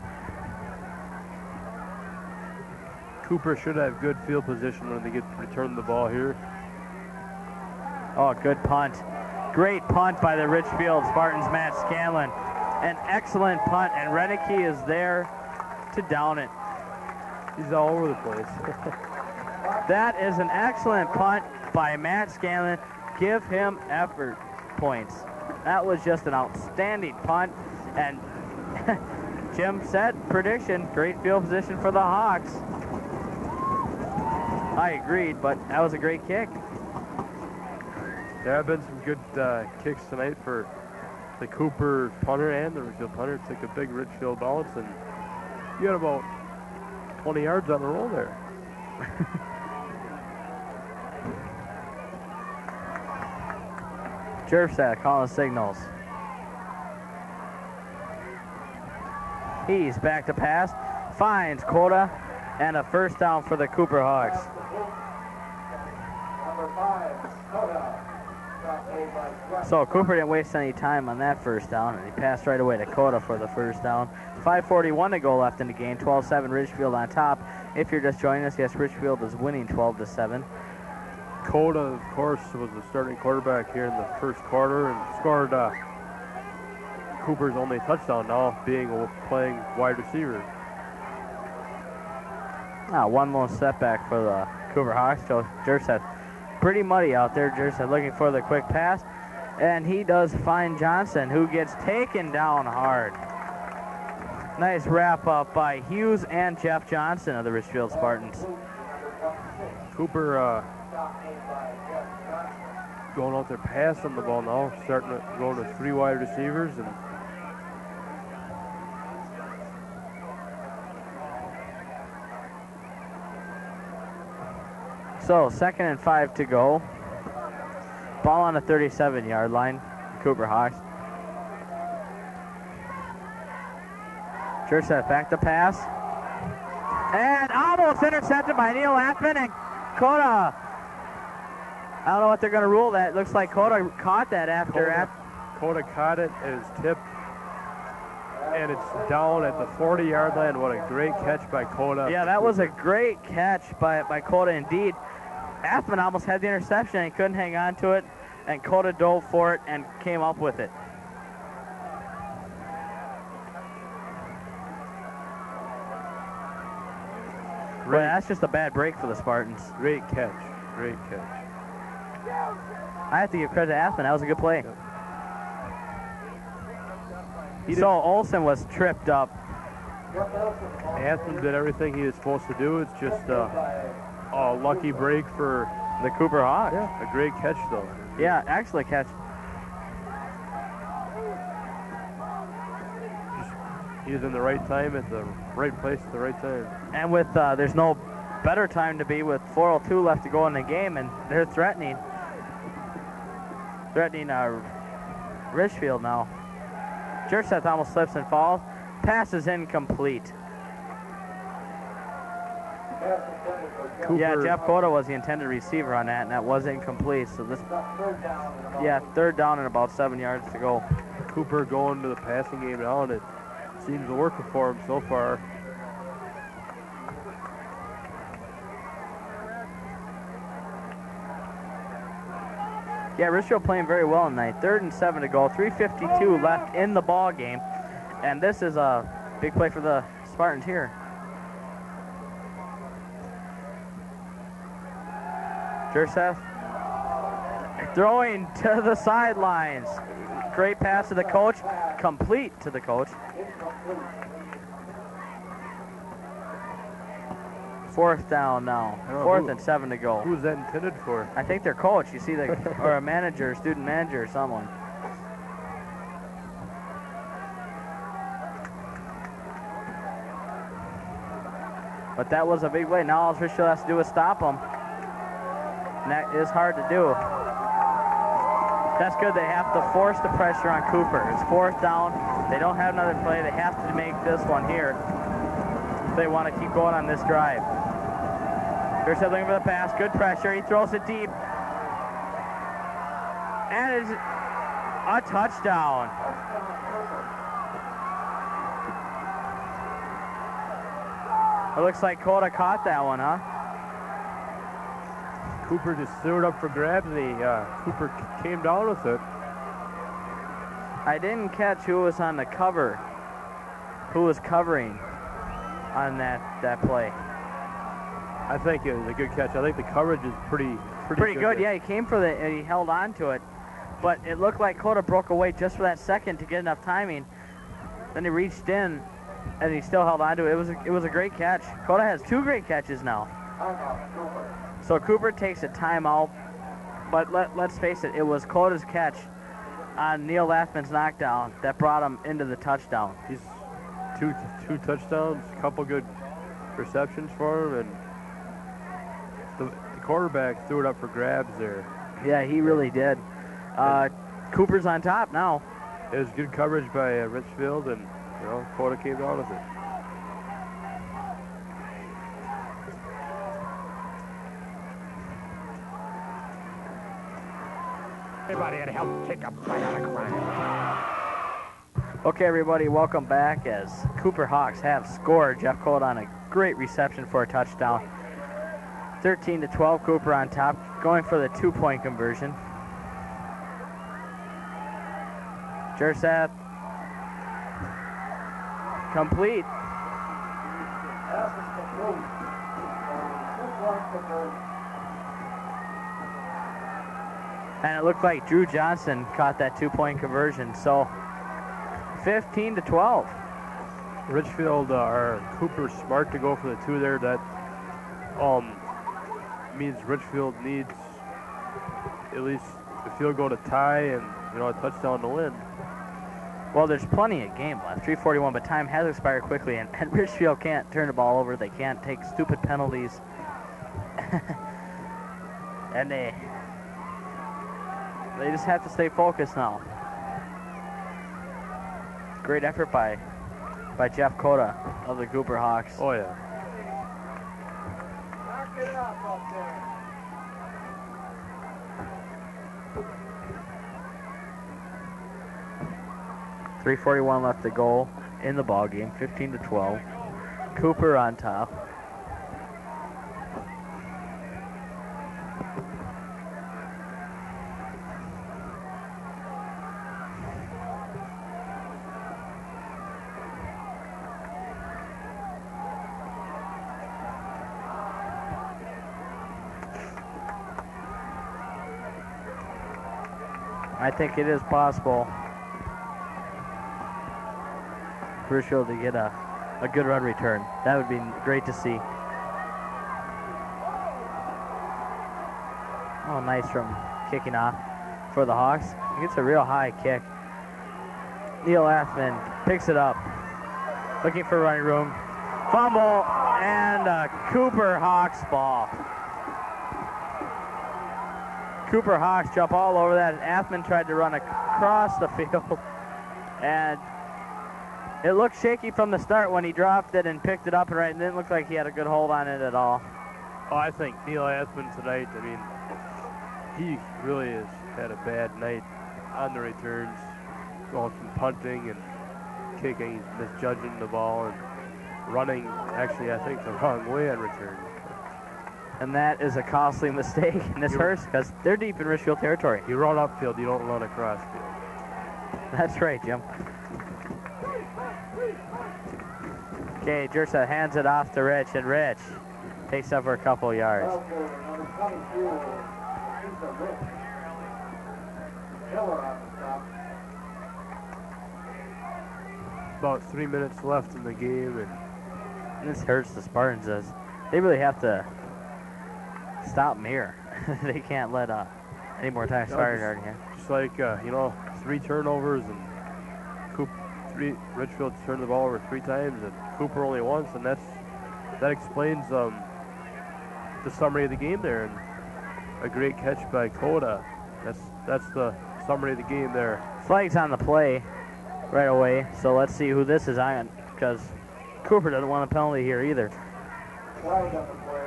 Cooper should have good field position when they return the ball here. Oh, good punt. Great punt by the Richfield Spartans, Matt Scanlon. An excellent punt, and Renicky is there to down it. He's all over the place. That is an excellent punt by Matt Scanlon. Give him effort points. That was just an outstanding punt. And Jim said, prediction, great field position for the Hawks. I agreed, but that was a great kick. There have been some good kicks tonight for the Cooper punter and the Richfield punter. Took a big Richfield bounce, and you had about 20 yards on the roll there. Jerfsack calling signals. He's back to pass. Finds Coda, and a 1st down for the Cooper Hawks. Number 5, Coda. So Cooper didn't waste any time on that 1st down, and he passed right away to Coda for the 1st down. 5:41 to go left in the game. 12-7 Richfield on top. If you're just joining us, yes, Richfield is winning 12-7. Coda, of course, was the starting quarterback here in the 1st quarter and scored Cooper's only touchdown now, playing wide receiver. One little setback for the Cooper Hawks. So Jerseth pretty muddy out there. Jerseth looking for the quick pass. And he does find Johnson, who gets taken down hard. Nice wrap up by Hughes and Jeff Johnson of the Richfield Spartans. Cooper going out there passing the ball now, starting to go to 3 wide receivers. And so 2nd and 5 to go. Ball on the 37-yard line, Cooper Hawks. Jerseth back to pass. And almost intercepted by Neil Lappin, and Coda, I don't know what they're going to rule that. It looks like Coda caught that after. Coda caught it, and it's tipped, and it's down at the 40-yard line. What a great catch by Coda. Yeah, that was a great catch by Coda indeed. Athman almost had the interception, and he couldn't hang on to it, and Coda dove for it and came up with it. Well, that's just a bad break for the Spartans. Great catch. Great catch. I have to give credit to Athman. That was a good play. Yep. So Olsen was tripped up. Athman did everything he was supposed to do. It's just a lucky break for the Cooper Hawks. Yeah, a great catch, though. Yeah, excellent catch. He was in the right time at the right place at the right time. And with there's no better time to be with 4:02 left to go in the game, and they're threatening Richfield now. Jerseth almost slips and falls. Pass is incomplete. Cooper. Yeah, Jeff Coda was the intended receiver on that, and that was incomplete. So this, yeah, 3rd down and about 7 yards to go. Cooper going to the passing game now, and it seems to work for him so far. Yeah, Richfield playing very well tonight. 3rd and 7 to go. 3:52 left in the ball game, and this is a big play for the Spartans here. Jerseth throwing to the sidelines. Great pass to the coach. Complete to the coach. 4th down now. 4th and 7 to go. Who's that intended for? I think their coach. You see, or a manager, student manager, or someone. But that was a big play. Now all Richfield has to do is stop them. And that is hard to do. That's good. They have to force the pressure on Cooper. It's 4th down. They don't have another play. They have to make this one here if they want to keep going on this drive. Jerseth looking for the pass. Good pressure. He throws it deep. And it's a touchdown. It looks like Coda caught that one, huh? Cooper just threw it up for grabs, and Cooper came down with it. I didn't catch who was on the cover, who was covering on that play. I think it was a good catch. I think the coverage is pretty good. Yeah, he came for and he held on to it, but it looked like Coda broke away just for that second to get enough timing. Then he reached in, and he still held on to it. It was a great catch. Coda has 2 great catches now. So Cooper takes a timeout, but let's face it, it was Coda's catch on Neil Lathman's knockdown that brought him into the touchdown. He's two touchdowns, a couple good receptions for him, and the quarterback threw it up for grabs there. Yeah, he really did. Cooper's on top now. It was good coverage by Richfield, and Coda came down with it. Everybody had to help take a bite out of crime. Okay, everybody, welcome back as Cooper Hawks have scored. Jeff Coda on a great reception for a touchdown. 13-12, Cooper on top, going for the 2-point conversion. Jerseth complete. And it looked like Drew Johnson caught that 2-point conversion. So 15-12. Richfield or Cooper smart to go for the 2 there. That means Richfield needs at least a field goal to tie and a touchdown to win. Well, there's plenty of game left, 3:41, but time has expired quickly, and Richfield can't turn the ball over. They can't take stupid penalties. And they just have to stay focused now. Great effort by Jeff Cota of the Cooper Hawks. Oh, yeah. Knock it up there. 3:41 left to go in the ball game, 15-12. Cooper on top. I think it is possible for Richfield to get a good run return. That would be great to see. Oh, nice from kicking off for the Hawks. He gets a real high kick. Neil Athman picks it up, looking for running room. Fumble, and a Cooper Hawks ball. Cooper Hawks jump all over that. Athman tried to run across the field, and it looked shaky from the start when he dropped it and picked it up, and it didn't look like he had a good hold on it at all. Oh, I think Neil Athman tonight, he really has had a bad night on the returns, going from punting and kicking, misjudging the ball, and running, actually, I think, the wrong way on return. And that is a costly mistake, and this hurts because they're deep in Richfield territory. You run upfield, you don't run across field. That's right, Jim. Okay, Jersa hands it off to Rich, and Rich takes up for a couple of yards. About 3 minutes left in the game, and this hurts the Spartans as they really have to stop them here. They can't let any more time expire here. Just like 3 turnovers, and Richfield turned the ball over 3 times, and Cooper only once, and that explains the summary of the game there. And a great catch by Cota. That's the summary of the game there. Flag's on the play right away, so let's see who this is on, because Cooper doesn't want a penalty here either. Flag on the play.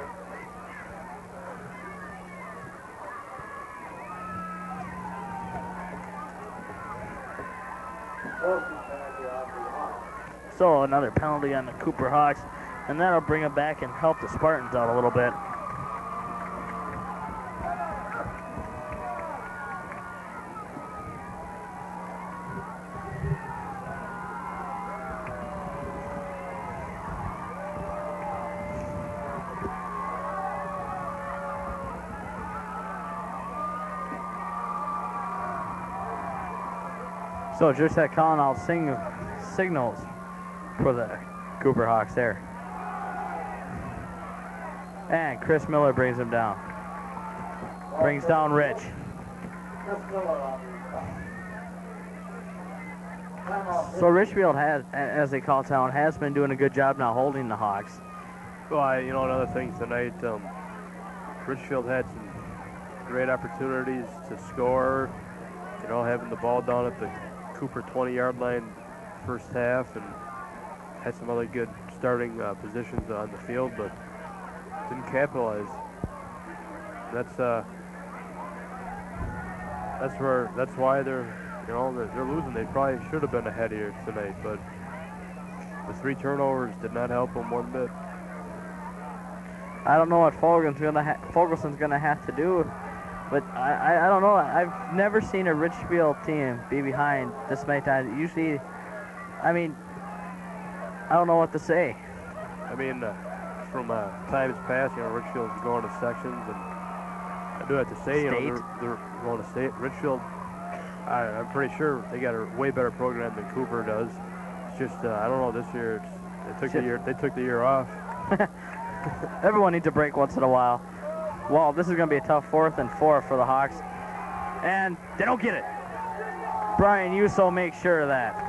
So another penalty on the Cooper Hawks, and that'll bring them back and help the Spartans out a little bit. So just that calling out signals for the Cooper Hawks there. And Chris Miller brings him down. Brings down Rich. So Richfield has, as they call town, has been doing a good job now holding the Hawks. Well, another thing tonight, Richfield had some great opportunities to score, having the ball down at the Cooper 20-yard line first half, and had some other good starting positions on the field, but didn't capitalize. That's why they're losing. They probably should have been ahead here tonight, but the 3 turnovers did not help them one bit. I don't know what Fogelson's gonna have to do, but I don't know. I've never seen a Richfield team be behind this many times. Usually, I don't know what to say. from times past. You know, Richfield's going to sections, and I do have to say, you know, they're going to state. Richfield, I'm pretty sure they got a way better program than Cooper does. It's just I don't know, this year they took the year off. Everyone needs a break once in a while. Well, this is going to be a tough 4th and 4 for the Hawks. And they don't get it. Brian Yuso makes sure of that.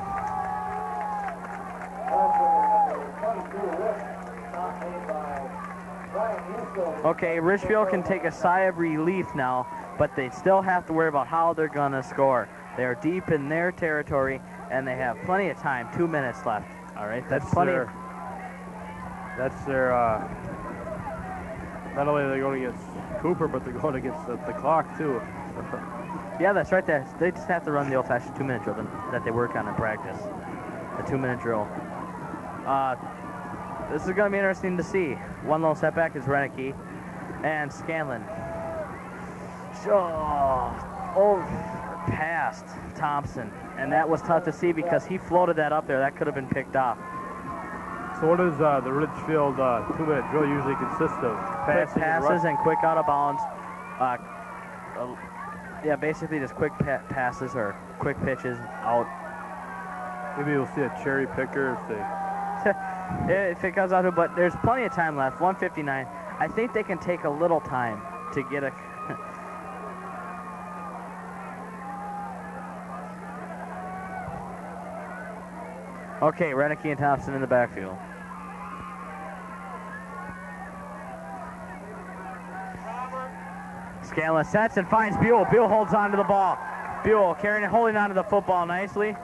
Okay, Richfield can take a sigh of relief now, but they still have to worry about how they're going to score. They are deep in their territory, and they have plenty of time, 2 minutes left. All right, that's plenty. That's their, not only are they going against Cooper, but they're going against the clock, too. Yeah, that's right there. They just have to run the old-fashioned 2-minute drill that they work on in practice. A 2-minute drill. This is going to be interesting to see. One little setback is Renicky and Scanlon. Past Thompson. And that was tough to see because he floated that up there. That could have been picked off. So what does the Richfield 2-minute drill usually consist of? Quick passes and quick out of bounds. Yeah, basically just quick passes or quick pitches out. Maybe you'll see a cherry picker if they... if it comes out to it, but there's plenty of time left, 1:59. I think they can take a little time to get a... Okay, Renicky and Thompson in the backfield. Scanlon sets and finds Buell. Buell holds on to the ball. Buell holding on to the football nicely.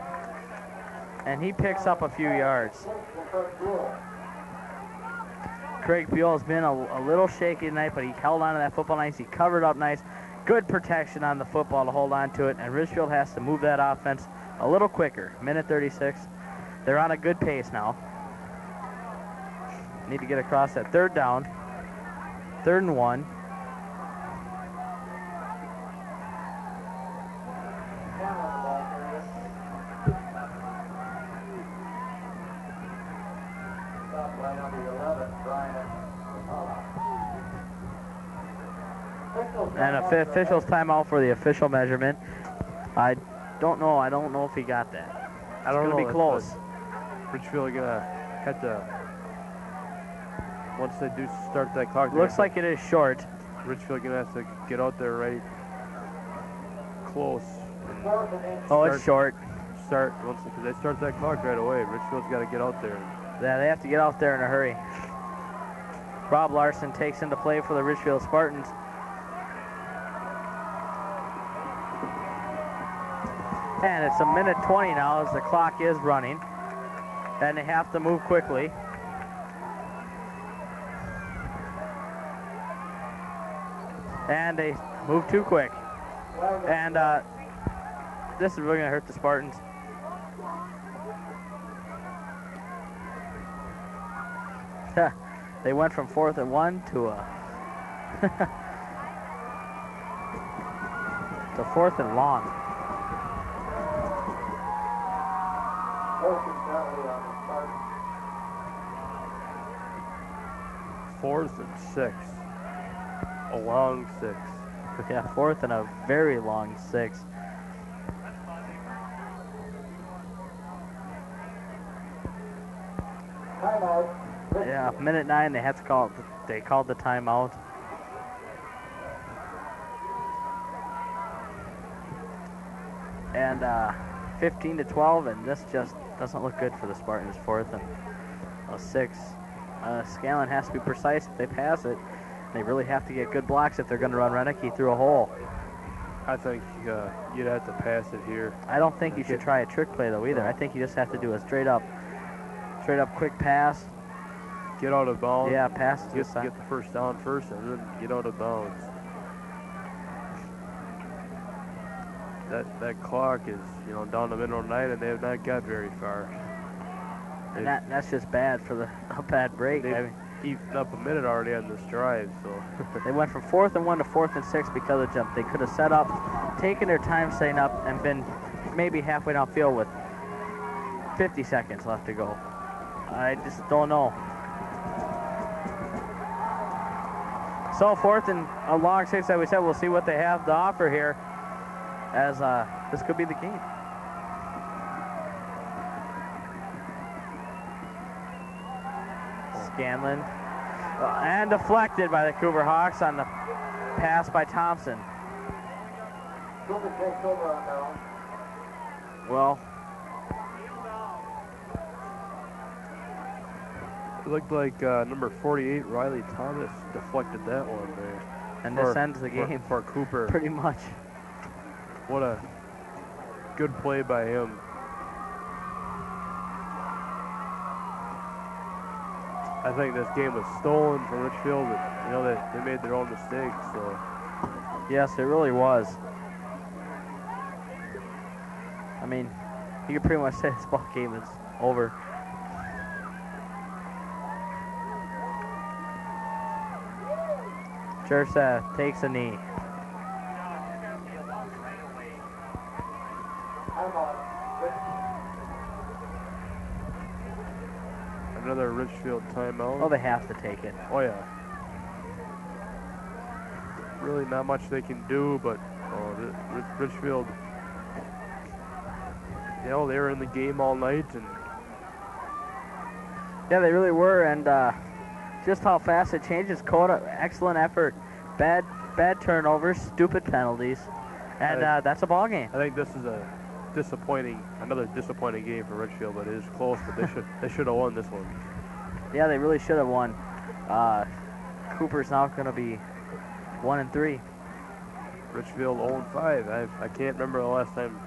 And he picks up a few yards. Craig Buell has been a little shaky tonight, but he held on to that football nice. He covered up nice. Good protection on the football to hold on to it. And Richfield has to move that offense a little quicker. Minute 36. They're on a good pace now. Need to get across that 3rd down. 3rd and 1. And official's timeout for the official measurement. I don't know if he got that. I don't know. It's going to be close. Richfield gonna have to, once they do start that clock. Looks like it is short. Richfield gonna have to get out there right close. Oh, it's short. Because they start that clock right away. Richfield's got to get out there. Yeah, they have to get out there in a hurry. Rob Larson takes into play for the Richfield Spartans. And it's a minute 20 now as the clock is running. And they have to move quickly. And they move too quick. And this is really going to hurt the Spartans. They went from 4th and 1 to to 4th and long. Fourth and 6. A long 6. Yeah, 4th and a very long 6. Timeout. Yeah, minute 9. They had to call. They called the timeout. And 15-12, and this just doesn't look good for the Spartans. 4th and a 6. Scanlon has to be precise if they pass it. They really have to get good blocks if they're going to run Renicky through a hole. I think you'd have to pass it here. I don't think you should try a trick play though either. I think you just have to do a straight up quick pass. Get out of bounds. Yeah, pass to get the first down first, and then get out of bounds. That clock is down the middle of the night, and they have not got very far. And that's just bad for a bad break. They've eaten up a minute already on this drive, so. They went from 4th and 1 to 4th and 6 because of the jump. They could have set up, taken their time setting up, and been maybe halfway downfield with 50 seconds left to go. I just don't know. So 4th and a long 6, as we said, we'll see what they have to offer here, as this could be the game. Scanlon, and deflected by the Cooper Hawks on the pass by Thompson. Cooper takes over on down. Well, it looked like number 48, Riley Thomas, deflected that one there. and this ends the game for Cooper. pretty much. What a good play by him. I think this game was stolen from Richfield, but, you know, they made their own mistakes, so. Yes, it really was. I mean, you could pretty much say this ball game is over. Jersa takes a knee. Another Richfield timeout. Oh, they have to take it. Oh, yeah. Really not much they can do, but Richfield, you know, they were in the game all night, and Yeah, they really were, and just how fast it changes. Coda, excellent effort. Bad turnovers, stupid penalties, and that's a ball game. I think this is another disappointing game for Richfield, but it is close. But they should have won this one. Yeah, they really should have won. Cooper's now going to be 1-3. Richfield 0-5. I can't remember the last time.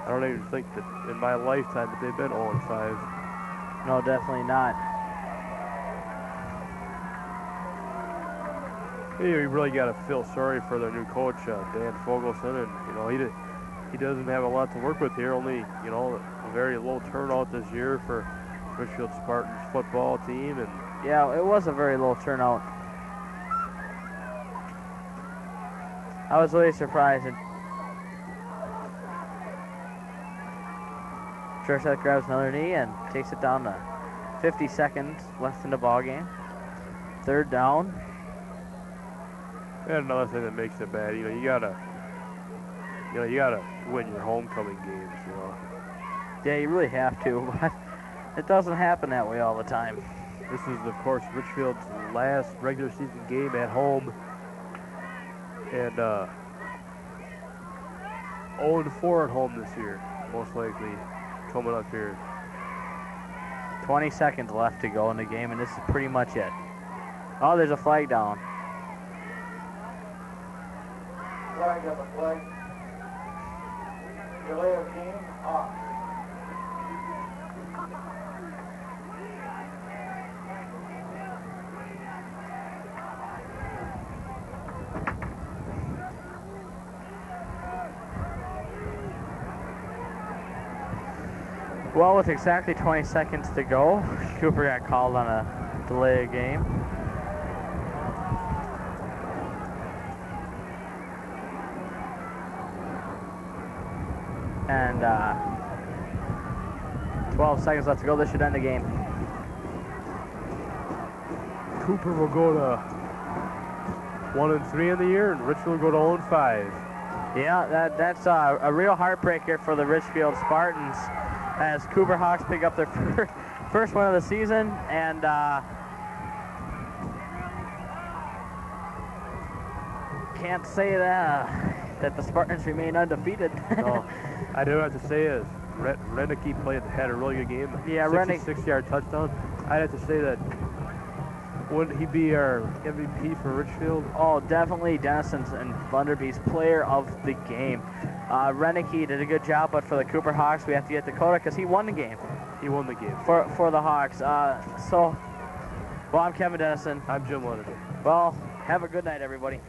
I don't even think that in my lifetime that they've been 0-5. No, definitely not. Hey, we really got to feel sorry for their new coach, Dan Fogelson, and you know he doesn't have a lot to work with here. Only, you know, a very low turnout this year for Richfield Spartans football team, and Yeah, it was a very low turnout. I was really surprised. Jurset grabs another knee and takes it down to 50 seconds left in the ball game. 3rd down. and another thing that makes it bad. You gotta win your homecoming games. You know. Yeah, you really have to, but it doesn't happen that way all the time. This is, of course, Richfield's last regular season game at home. And 0-4 at home this year, most likely, coming up here. 20 seconds left to go in the game, and this is pretty much it. Oh, there's a flag down. Flag up a flag. Delay of game off. Well, with exactly 20 seconds to go, Cooper got called on a delay of game. And 12 seconds left to go. This should end the game. Cooper will go to 1-3 in the year, and Richfield will go to 0-5. Yeah, that's a real heartbreaker for the Richfield Spartans, as Cooper Hawks pick up their first win of the season, and can't say that the Spartans remain undefeated. No, I do have to say is Renicky had a really good game. Yeah, 66-yard touchdown. I'd have to say that. Wouldn't he be our MVP for Richfield? Oh, definitely Dennison's and Bunderby's player of the game. Renicky did a good job, but for the Cooper Hawks, we have to get Dakota because he won the game. He won the game. For the Hawks. Well, I'm Kevin Dennison. I'm Jim Lennon. Well, have a good night, everybody.